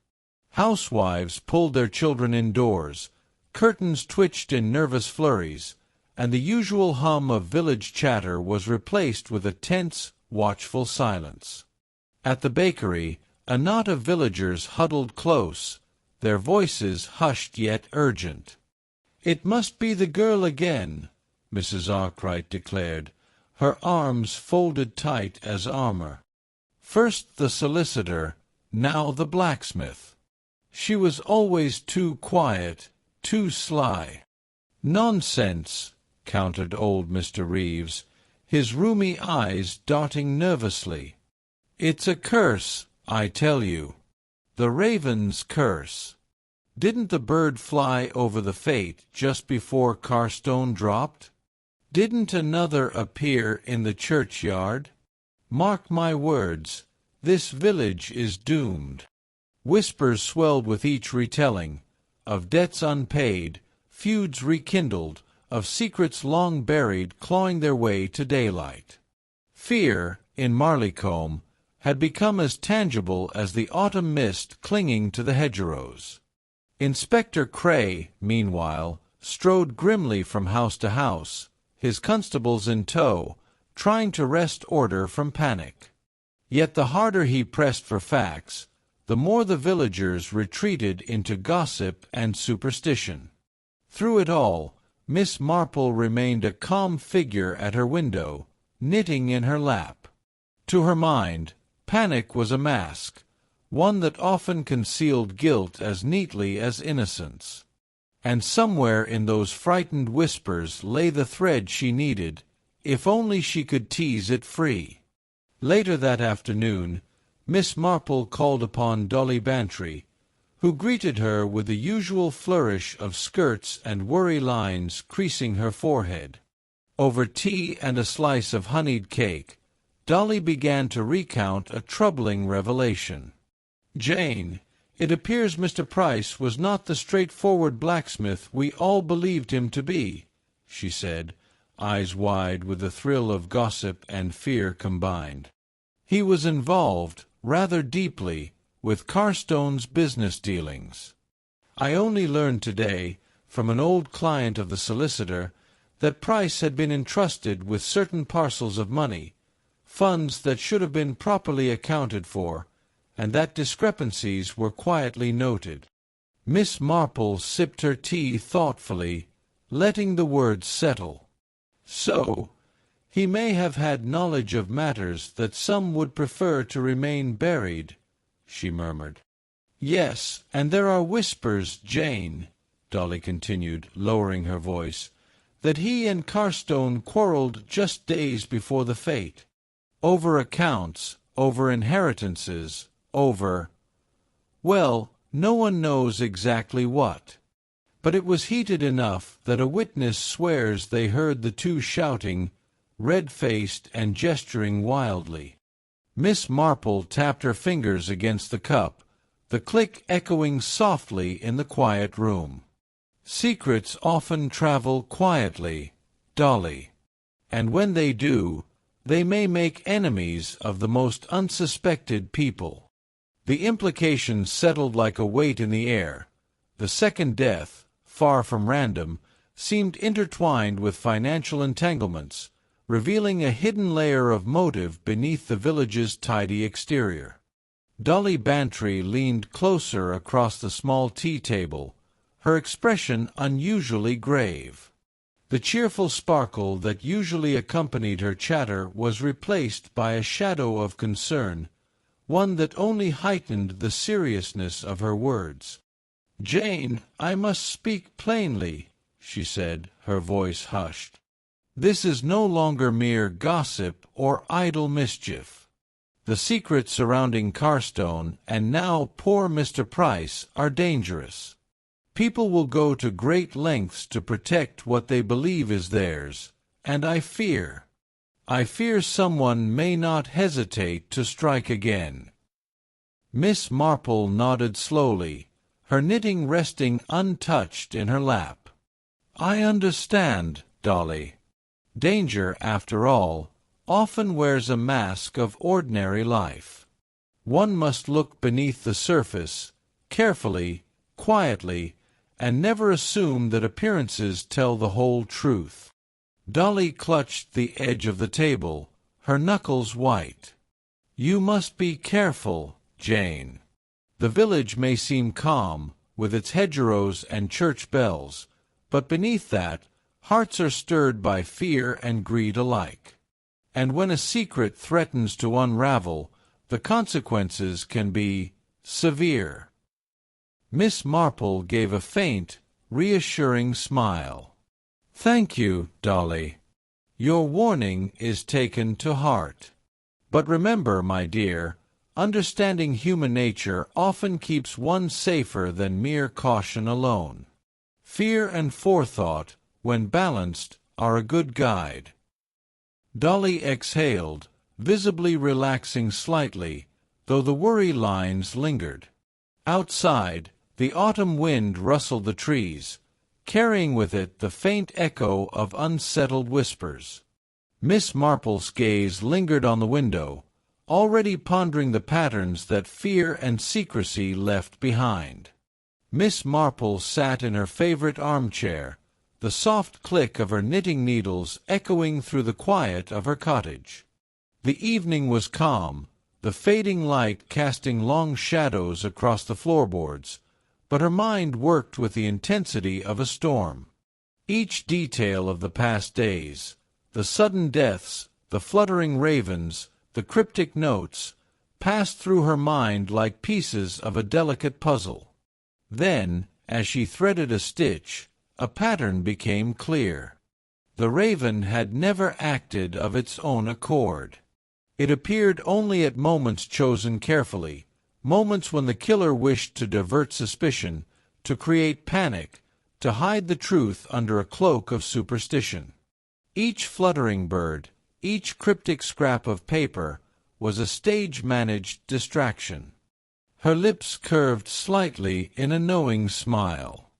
Housewives pulled their children indoors, curtains twitched in nervous flurries, and the usual hum of village chatter was replaced with a tense, watchful silence. At the bakery, a knot of villagers huddled close, their voices hushed yet urgent. "It must be the girl again," Mrs. Arkwright declared, her arms folded tight as armor. First the solicitor, now the blacksmith. She was always too quiet, too sly. "Nonsense," countered old Mr. Reeves, his rheumy eyes darting nervously. "It's a curse, I tell you. The raven's curse. Didn't the bird fly over the fête just before Carstone dropped? Didn't another appear in the churchyard? Mark my words, this village is doomed." Whispers swelled with each retelling, of debts unpaid, feuds rekindled, of secrets long buried clawing their way to daylight. Fear, in Marleycombe, had become as tangible as the autumn mist clinging to the hedgerows. Inspector Cray, meanwhile, strode grimly from house to house, his constables in tow, trying to wrest order from panic. Yet the harder he pressed for facts, the more the villagers retreated into gossip and superstition. Through it all, Miss Marple remained a calm figure at her window, knitting in her lap. To her mind, panic was a mask, one that often concealed guilt as neatly as innocence. And somewhere in those frightened whispers lay the thread she needed, if only she could tease it free. Later that afternoon, Miss Marple called upon Dolly Bantry, who greeted her with the usual flourish of skirts and worry lines creasing her forehead. Over tea and a slice of honeyed cake, Dolly began to recount a troubling revelation. "Jane, it appears Mr. Price was not the straightforward blacksmith we all believed him to be," she said, eyes wide with the thrill of gossip and fear combined. "He was involved, rather deeply, with Carstone's business dealings. I only learned today, from an old client of the solicitor, that Price had been entrusted with certain parcels of money, funds that should have been properly accounted for, and that discrepancies were quietly noted." Miss Marple sipped her tea thoughtfully, letting the words settle. "So, he may have had knowledge of matters that some would prefer to remain buried," she murmured. "Yes, and there are whispers, Jane," Dolly continued, lowering her voice, "that he and Carstone quarrelled just days before the fête. Over accounts, over inheritances, well, no one knows exactly what. But it was heated enough that a witness swears they heard the two shouting, red-faced and gesturing wildly." Miss Marple tapped her fingers against the cup, the click echoing softly in the quiet room. "Secrets often travel quietly, Dolly. And when they do, they may make enemies of the most unsuspected people." The implication settled like a weight in the air. The second death, far from random, seemed intertwined with financial entanglements, revealing a hidden layer of motive beneath the village's tidy exterior. Dolly Bantry leaned closer across the small tea-table, her expression unusually grave. The cheerful sparkle that usually accompanied her chatter was replaced by a shadow of concern, one that only heightened the seriousness of her words. "Jane, I must speak plainly," she said, her voice hushed. "This is no longer mere gossip or idle mischief. The secrets surrounding Carstone, and now poor Mr. Price, are dangerous. People will go to great lengths to protect what they believe is theirs, and I fear someone may not hesitate to strike again." Miss Marple nodded slowly, her knitting resting untouched in her lap. "I understand, Dolly. Danger, after all, often wears a mask of ordinary life. One must look beneath the surface, carefully, quietly, and never assume that appearances tell the whole truth." Dolly clutched the edge of the table, her knuckles white. "You must be careful, Jane. The village may seem calm, with its hedgerows and church bells, but beneath that, hearts are stirred by fear and greed alike. And when a secret threatens to unravel, the consequences can be severe." Miss Marple gave a faint, reassuring smile. "Thank you, Dolly. Your warning is taken to heart. But remember, my dear, understanding human nature often keeps one safer than mere caution alone. Fear and forethought, when balanced, are a good guide." Dolly exhaled, visibly relaxing slightly, though the worry lines lingered. Outside, the autumn wind rustled the trees, carrying with it the faint echo of unsettled whispers. Miss Marple's gaze lingered on the window, already pondering the patterns that fear and secrecy left behind. Miss Marple sat in her favorite armchair, the soft click of her knitting needles echoing through the quiet of her cottage. The evening was calm, the fading light casting long shadows across the floorboards, but her mind worked with the intensity of a storm. Each detail of the past days, the sudden deaths, the fluttering ravens, the cryptic notes, passed through her mind like pieces of a delicate puzzle. Then, as she threaded a stitch, a pattern became clear. The raven had never acted of its own accord. It appeared only at moments chosen carefully, moments when the killer wished to divert suspicion, to create panic, to hide the truth under a cloak of superstition. Each fluttering bird, each cryptic scrap of paper, was a stage-managed distraction. Her lips curved slightly in a knowing smile.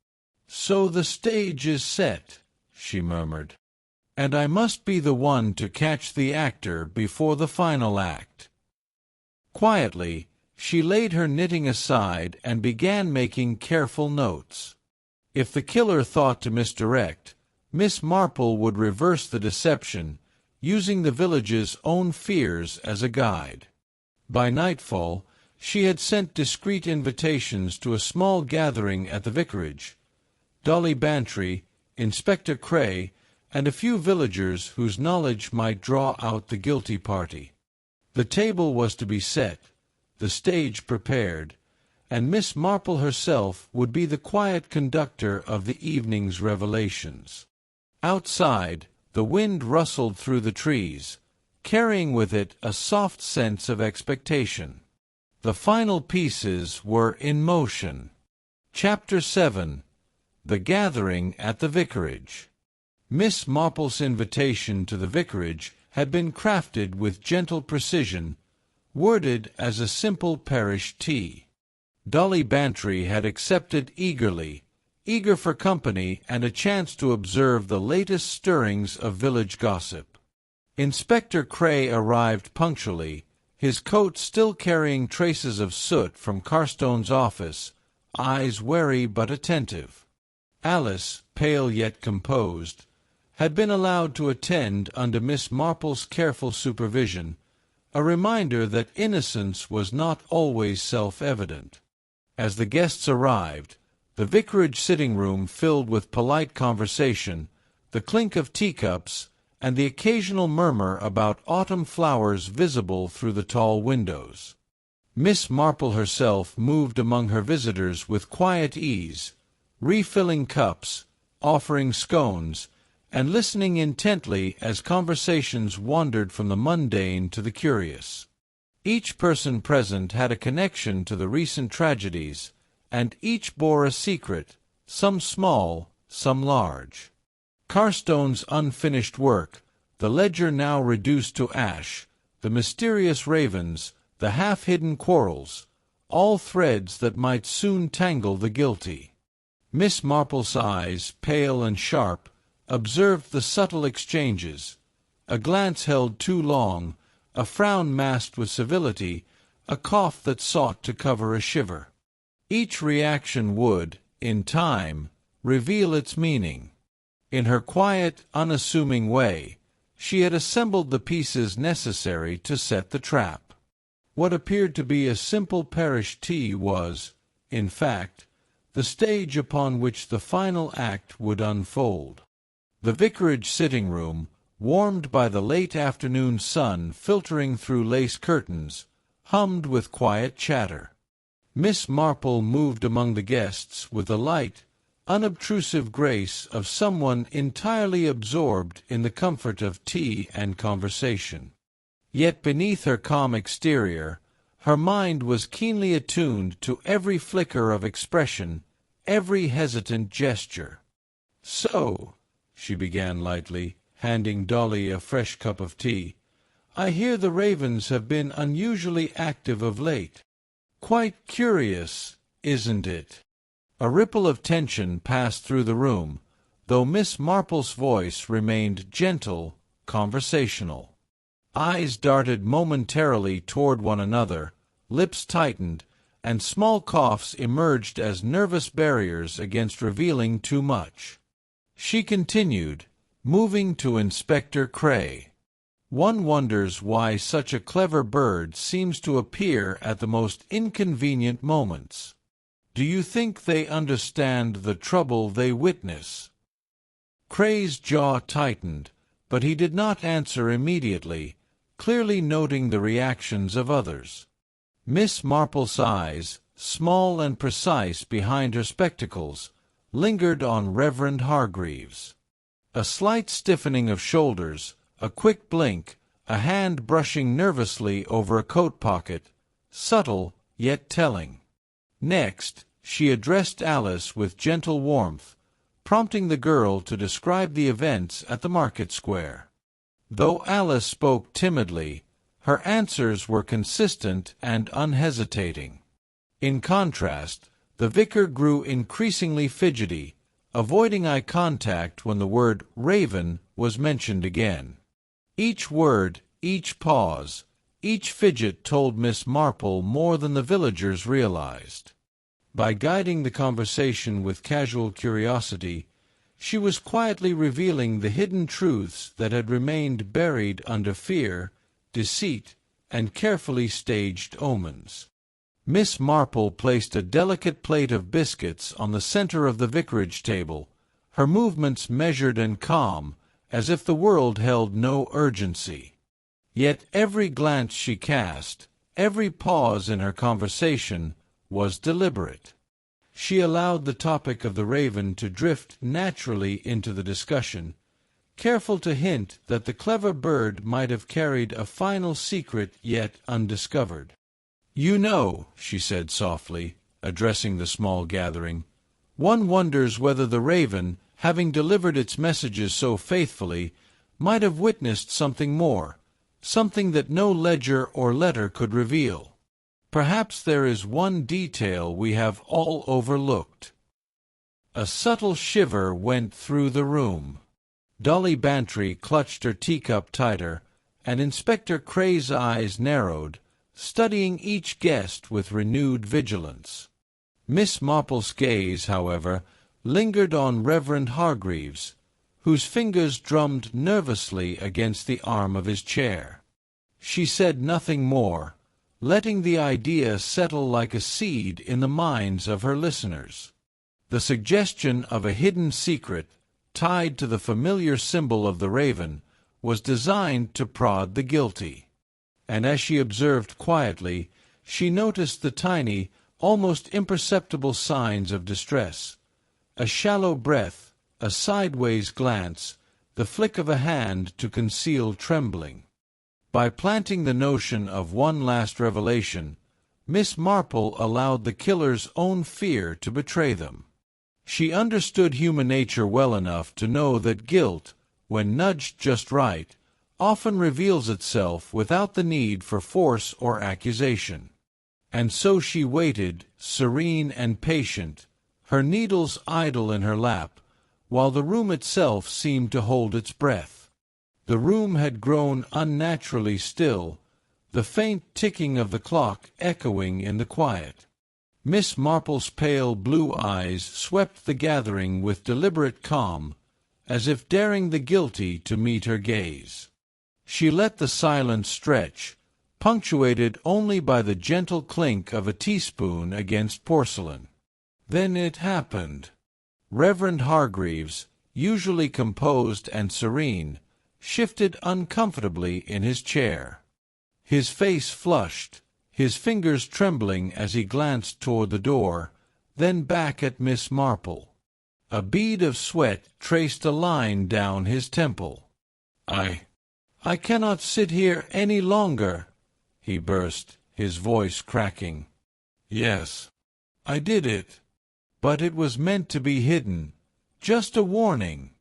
"So the stage is set," she murmured. "And I must be the one to catch the actor before the final act." Quietly, she laid her knitting aside and began making careful notes. If the killer thought to misdirect, Miss Marple would reverse the deception, using the village's own fears as a guide. By nightfall, she had sent discreet invitations to a small gathering at the vicarage. Dolly Bantry, Inspector Cray, and a few villagers whose knowledge might draw out the guilty party. The table was to be set, the stage prepared, and Miss Marple herself would be the quiet conductor of the evening's revelations. Outside, the wind rustled through the trees, carrying with it a soft sense of expectation. The final pieces were in motion. Chapter 7. The Gathering at the Vicarage. Miss Marple's invitation to the vicarage had been crafted with gentle precision, worded as a simple parish tea. Dolly Bantry had accepted eagerly, eager for company and a chance to observe the latest stirrings of village gossip. Inspector Cray arrived punctually, his coat still carrying traces of soot from Carstone's office, eyes wary but attentive. Alice, pale yet composed, had been allowed to attend under Miss Marple's careful supervision, a reminder that innocence was not always self-evident. As the guests arrived, the vicarage sitting-room filled with polite conversation, the clink of teacups, and the occasional murmur about autumn flowers visible through the tall windows. Miss Marple herself moved among her visitors with quiet ease, refilling cups, offering scones, and listening intently as conversations wandered from the mundane to the curious. Each person present had a connection to the recent tragedies, and each bore a secret, some small, some large. Carstone's unfinished work, the ledger now reduced to ash, the mysterious ravens, the half-hidden quarrels, all threads that might soon tangle the guilty. Miss Marple's eyes, pale and sharp, observed the subtle exchanges. A glance held too long, a frown masked with civility, a cough that sought to cover a shiver. Each reaction would, in time, reveal its meaning. In her quiet, unassuming way, she had assembled the pieces necessary to set the trap. What appeared to be a simple parish tea was, in fact, the stage upon which the final act would unfold. The vicarage sitting-room, warmed by the late afternoon sun filtering through lace curtains, hummed with quiet chatter. Miss Marple moved among the guests with the light, unobtrusive grace of someone entirely absorbed in the comfort of tea and conversation. Yet beneath her calm exterior, her mind was keenly attuned to every flicker of expression, every hesitant gesture. "So," she began lightly, handing Dolly a fresh cup of tea, "I hear the ravens have been unusually active of late. Quite curious, isn't it?" A ripple of tension passed through the room, though Miss Marple's voice remained gentle, conversational. Eyes darted momentarily toward one another, lips tightened, and small coughs emerged as nervous barriers against revealing too much. She continued, moving to Inspector Cray. "One wonders why such a clever bird seems to appear at the most inconvenient moments. Do you think they understand the trouble they witness?" Cray's jaw tightened, but he did not answer immediately, clearly noting the reactions of others. Miss Marple's eyes, small and precise behind her spectacles, lingered on Reverend Hargreaves. A slight stiffening of shoulders, a quick blink, a hand brushing nervously over a coat pocket, subtle yet telling. Next, she addressed Alice with gentle warmth, prompting the girl to describe the events at the market square. Though Alice spoke timidly, her answers were consistent and unhesitating. In contrast, the vicar grew increasingly fidgety, avoiding eye contact when the word "raven" was mentioned again. Each word, each pause, each fidget told Miss Marple more than the villagers realized. By guiding the conversation with casual curiosity, she was quietly revealing the hidden truths that had remained buried under fear, deceit, and carefully staged omens. Miss Marple placed a delicate plate of biscuits on the center of the vicarage table, her movements measured and calm, as if the world held no urgency. Yet every glance she cast, every pause in her conversation, was deliberate. She allowed the topic of the raven to drift naturally into the discussion, careful to hint that the clever bird might have carried a final secret yet undiscovered. "You know," she said softly, addressing the small gathering, "one wonders whether the raven, having delivered its messages so faithfully, might have witnessed something more, something that no ledger or letter could reveal. Perhaps there is one detail we have all overlooked." A subtle shiver went through the room. Dolly Bantry clutched her teacup tighter, and Inspector Cray's eyes narrowed, studying each guest with renewed vigilance. Miss Marple's gaze, however, lingered on Reverend Hargreaves, whose fingers drummed nervously against the arm of his chair. She said nothing more, letting the idea settle like a seed in the minds of her listeners. The suggestion of a hidden secret, tied to the familiar symbol of the raven, was designed to prod the guilty. And as she observed quietly, she noticed the tiny, almost imperceptible signs of distress. A shallow breath, a sideways glance, the flick of a hand to conceal trembling. By planting the notion of one last revelation, Miss Marple allowed the killer's own fear to betray them. She understood human nature well enough to know that guilt, when nudged just right, often reveals itself without the need for force or accusation. And so she waited, serene and patient, her needles idle in her lap, while the room itself seemed to hold its breath. The room had grown unnaturally still, the faint ticking of the clock echoing in the quiet. Miss Marple's pale blue eyes swept the gathering with deliberate calm, as if daring the guilty to meet her gaze. She let the silence stretch, punctuated only by the gentle clink of a teaspoon against porcelain. Then it happened. Reverend Hargreaves, usually composed and serene, shifted uncomfortably in his chair. His face flushed, his fingers trembling as he glanced toward the door, then back at Miss Marple. A bead of sweat traced a line down his temple. I cannot sit here any longer," he burst, his voice cracking. "Yes, I did it. But it was meant to be hidden. Just a warning.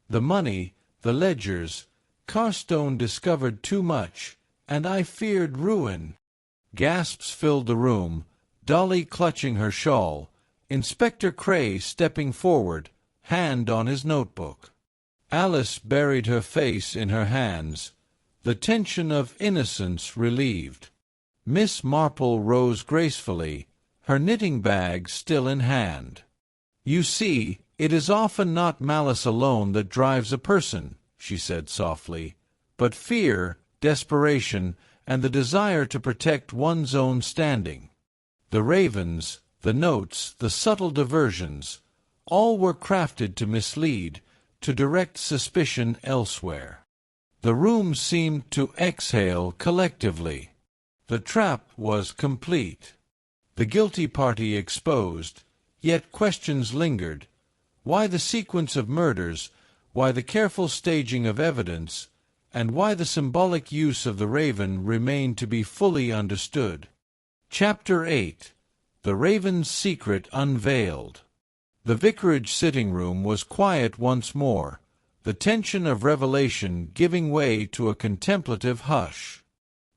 The money, the ledgers, Carstone discovered too much, and I feared ruin." Gasps filled the room, Dolly clutching her shawl, Inspector Cray stepping forward, hand on his notebook. Alice buried her face in her hands, the tension of innocence relieved. Miss Marple rose gracefully, her knitting bag still in hand. "You see, it is often not malice alone that drives a person," she said softly, "but fear, desperation, and the desire to protect one's own standing. The ravens, the notes, the subtle diversions, all were crafted to mislead, to direct suspicion elsewhere. The room seemed to exhale collectively. The trap was complete. The guilty party exposed, yet questions lingered. Why the sequence of murders? Why the careful staging of evidence? And why the symbolic use of the raven remained to be fully understood. Chapter 8. The Raven's Secret Unveiled. The vicarage sitting-room was quiet once more, the tension of revelation giving way to a contemplative hush.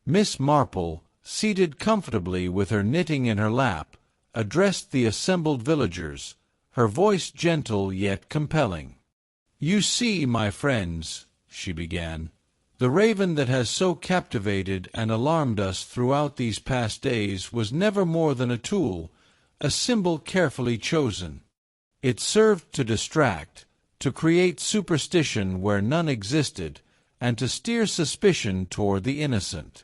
Miss Marple, seated comfortably with her knitting in her lap, addressed the assembled villagers, her voice gentle yet compelling. "You see, my friends," she began, "the raven that has so captivated and alarmed us throughout these past days was never more than a tool, a symbol carefully chosen. It served to distract, to create superstition where none existed, and to steer suspicion toward the innocent.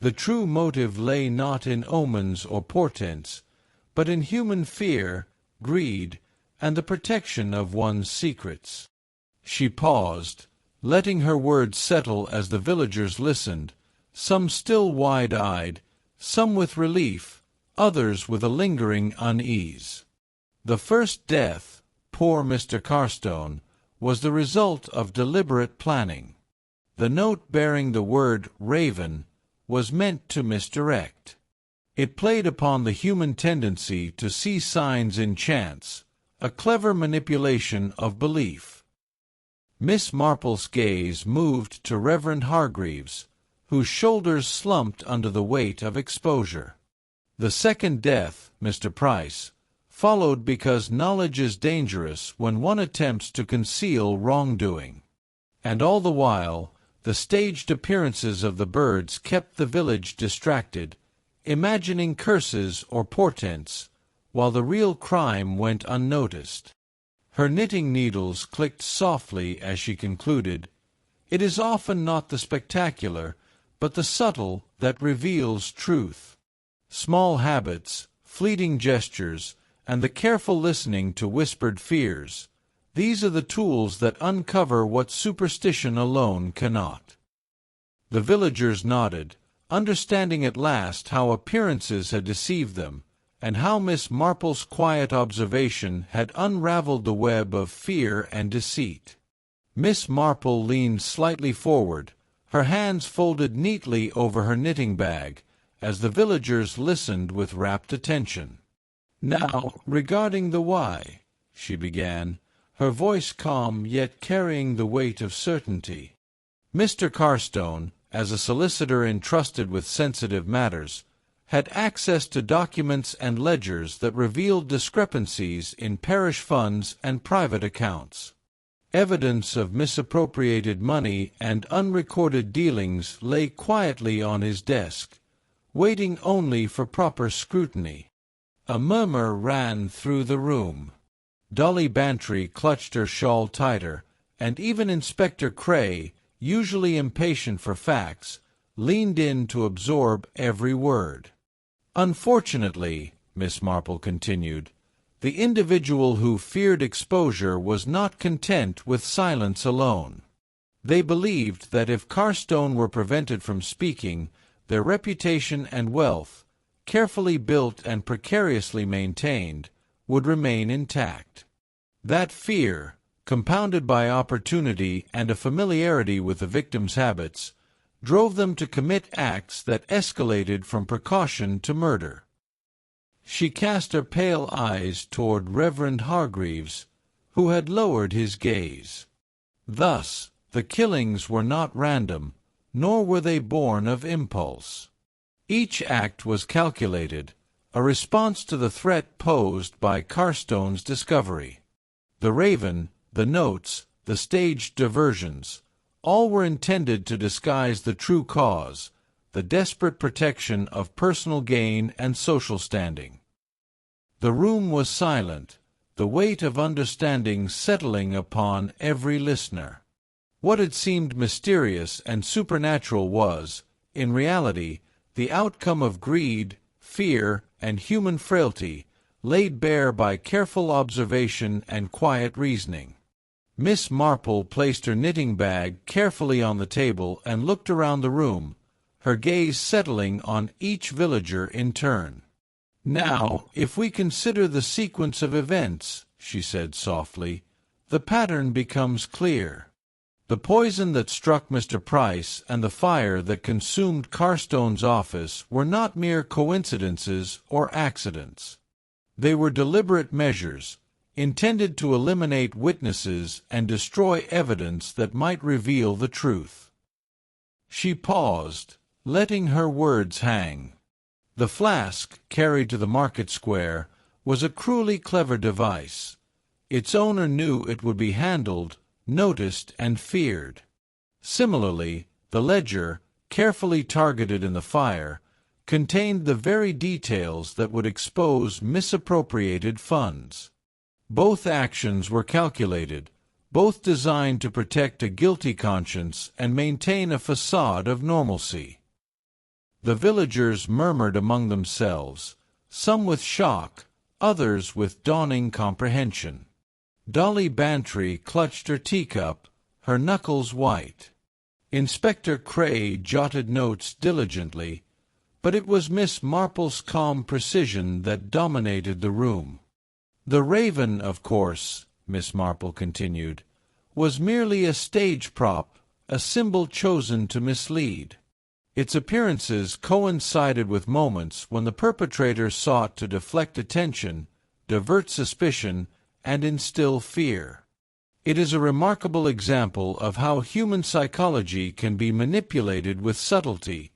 The true motive lay not in omens or portents, but in human fear, greed, and the protection of one's secrets." She paused, letting her words settle as the villagers listened, some still wide-eyed, some with relief, others with a lingering unease. The first death, poor Mr. Carstone, was the result of deliberate planning. The note bearing the word "raven" was meant to misdirect. It played upon the human tendency to see signs in chance, a clever manipulation of belief. Miss Marple's gaze moved to Reverend Hargreaves, whose shoulders slumped under the weight of exposure. The second death, Mr. Price, followed because knowledge is dangerous when one attempts to conceal wrongdoing. And all the while, the staged appearances of the birds kept the village distracted, imagining curses or portents, while the real crime went unnoticed. Her knitting needles clicked softly as she concluded, "It is often not the spectacular, but the subtle that reveals truth. Small habits, fleeting gestures, and the careful listening to whispered fears, these are the tools that uncover what superstition alone cannot." The villagers nodded, understanding at last how appearances had deceived them, and how Miss Marple's quiet observation had unraveled the web of fear and deceit. Miss Marple leaned slightly forward, her hands folded neatly over her knitting bag, as the villagers listened with rapt attention. "Now, regarding the why," she began, her voice calm yet carrying the weight of certainty. Mr. Carstone, as a solicitor entrusted with sensitive matters, had access to documents and ledgers that revealed discrepancies in parish funds and private accounts. Evidence of misappropriated money and unrecorded dealings lay quietly on his desk, waiting only for proper scrutiny. A murmur ran through the room. Dolly Bantry clutched her shawl tighter, and even Inspector Cray, usually impatient for facts, leaned in to absorb every word. "Unfortunately," Miss Marple continued, "the individual who feared exposure was not content with silence alone. They believed that if Carstone were prevented from speaking, their reputation and wealth, carefully built and precariously maintained, would remain intact. That fear, compounded by opportunity and a familiarity with the victim's habits, drove them to commit acts that escalated from precaution to murder." She cast her pale eyes toward Reverend Hargreaves, who had lowered his gaze. Thus, the killings were not random, nor were they born of impulse. Each act was calculated, a response to the threat posed by Carstone's discovery. The raven, the notes, the staged diversions, all were intended to disguise the true cause, the desperate protection of personal gain and social standing. The room was silent, the weight of understanding settling upon every listener. What had seemed mysterious and supernatural was, in reality, the outcome of greed, fear, and human frailty, laid bare by careful observation and quiet reasoning. Miss Marple placed her knitting bag carefully on the table and looked around the room, her gaze settling on each villager in turn. "Now, if we consider the sequence of events," she said softly, "the pattern becomes clear. The poison that struck Mr. Price and the fire that consumed Carstone's office were not mere coincidences or accidents. They were deliberate measures, intended to eliminate witnesses and destroy evidence that might reveal the truth." She paused, letting her words hang. The flask, carried to the market square, was a cruelly clever device. Its owner knew it would be handled, noticed, and feared. Similarly, the ledger, carefully targeted in the fire, contained the very details that would expose misappropriated funds. Both actions were calculated, both designed to protect a guilty conscience and maintain a façade of normalcy. The villagers murmured among themselves, some with shock, others with dawning comprehension. Dolly Bantry clutched her teacup, her knuckles white. Inspector Cray jotted notes diligently, but it was Miss Marple's calm precision that dominated the room. "The raven, of course," Miss Marple continued, "was merely a stage prop, a symbol chosen to mislead. Its appearances coincided with moments when the perpetrator sought to deflect attention, divert suspicion, and instill fear. It is a remarkable example of how human psychology can be manipulated with subtlety,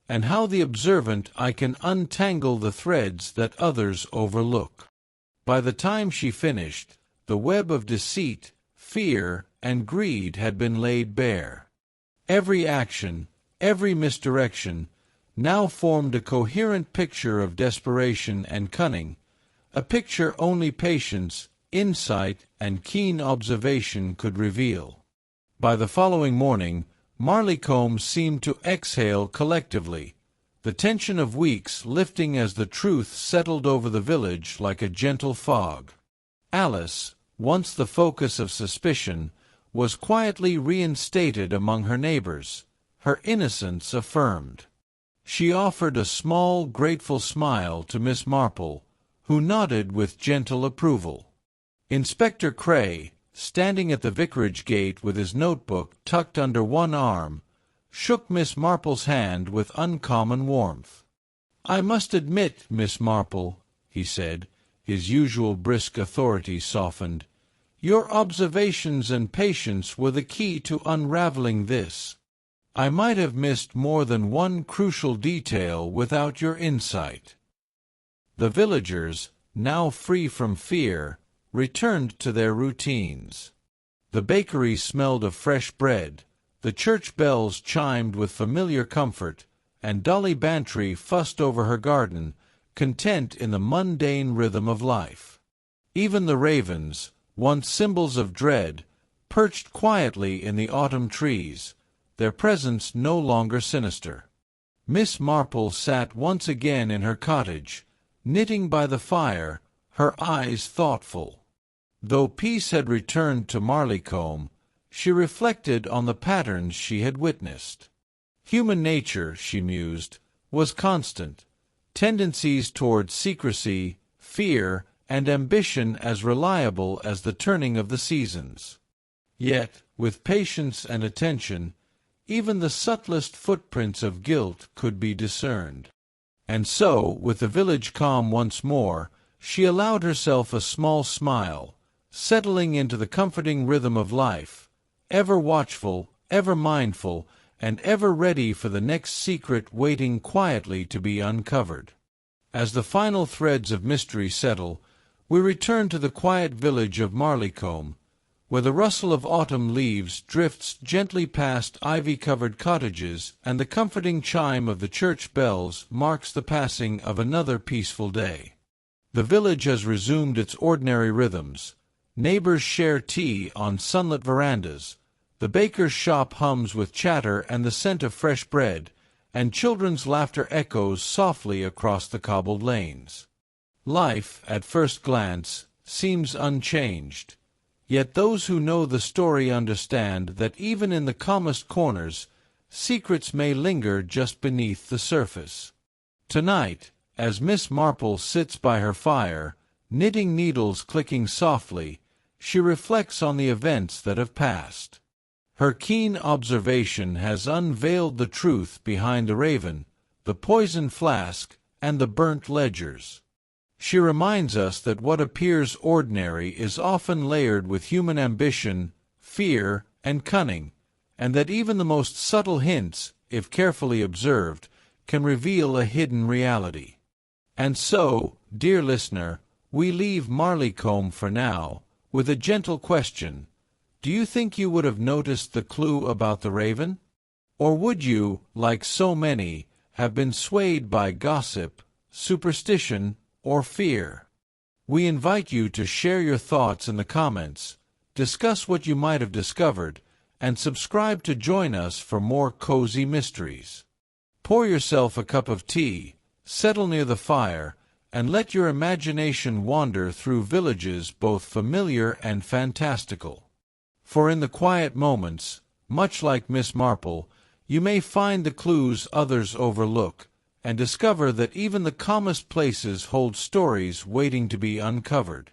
and how the observant eye can untangle the threads that others overlook." By the time she finished, the web of deceit, fear, and greed had been laid bare. Every action, every misdirection, now formed a coherent picture of desperation and cunning, a picture only patience, insight, and keen observation could reveal. By the following morning, Marleycombe seemed to exhale collectively, the tension of weeks lifting as the truth settled over the village like a gentle fog. Alice, once the focus of suspicion, was quietly reinstated among her neighbors, her innocence affirmed. She offered a small, grateful smile to Miss Marple, who nodded with gentle approval. Inspector Cray, standing at the vicarage gate with his notebook tucked under one arm, shook Miss Marple's hand with uncommon warmth. "I must admit, Miss Marple," he said, his usual brisk authority softened, "your observations and patience were the key to unraveling this. I might have missed more than one crucial detail without your insight." The villagers, now free from fear, returned to their routines. The bakery smelled of fresh bread, the church bells chimed with familiar comfort, and Dolly Bantry fussed over her garden, content in the mundane rhythm of life. Even the ravens, once symbols of dread, perched quietly in the autumn trees, their presence no longer sinister. Miss Marple sat once again in her cottage, knitting by the fire, her eyes thoughtful. Though peace had returned to Marleycombe, she reflected on the patterns she had witnessed. Human nature, she mused, was constant, tendencies toward secrecy, fear, and ambition as reliable as the turning of the seasons. Yet, with patience and attention, even the subtlest footprints of guilt could be discerned. And so, with the village calm once more, she allowed herself a small smile, settling into the comforting rhythm of life, ever watchful, ever mindful, and ever ready for the next secret waiting quietly to be uncovered. As the final threads of mystery settle, we return to the quiet village of Marleycombe, where the rustle of autumn leaves drifts gently past ivy-covered cottages, and the comforting chime of the church bells marks the passing of another peaceful day. The village has resumed its ordinary rhythms. Neighbors share tea on sunlit verandas, the baker's shop hums with chatter and the scent of fresh bread, and children's laughter echoes softly across the cobbled lanes. Life, at first glance, seems unchanged. Yet those who know the story understand that even in the calmest corners, secrets may linger just beneath the surface. Tonight, as Miss Marple sits by her fire, knitting needles clicking softly, she reflects on the events that have passed. Her keen observation has unveiled the truth behind the raven, the poisoned flask, and the burnt ledgers. She reminds us that what appears ordinary is often layered with human ambition, fear, and cunning, and that even the most subtle hints, if carefully observed, can reveal a hidden reality. And so, dear listener, we leave Marleycombe for now, with a gentle question. Do you think you would have noticed the clue about the raven? Or would you, like so many, have been swayed by gossip, superstition, or fear? We invite you to share your thoughts in the comments, discuss what you might have discovered, and subscribe to join us for more cozy mysteries. Pour yourself a cup of tea, settle near the fire, and let your imagination wander through villages both familiar and fantastical. For in the quiet moments, much like Miss Marple, you may find the clues others overlook, and discover that even the calmest places hold stories waiting to be uncovered.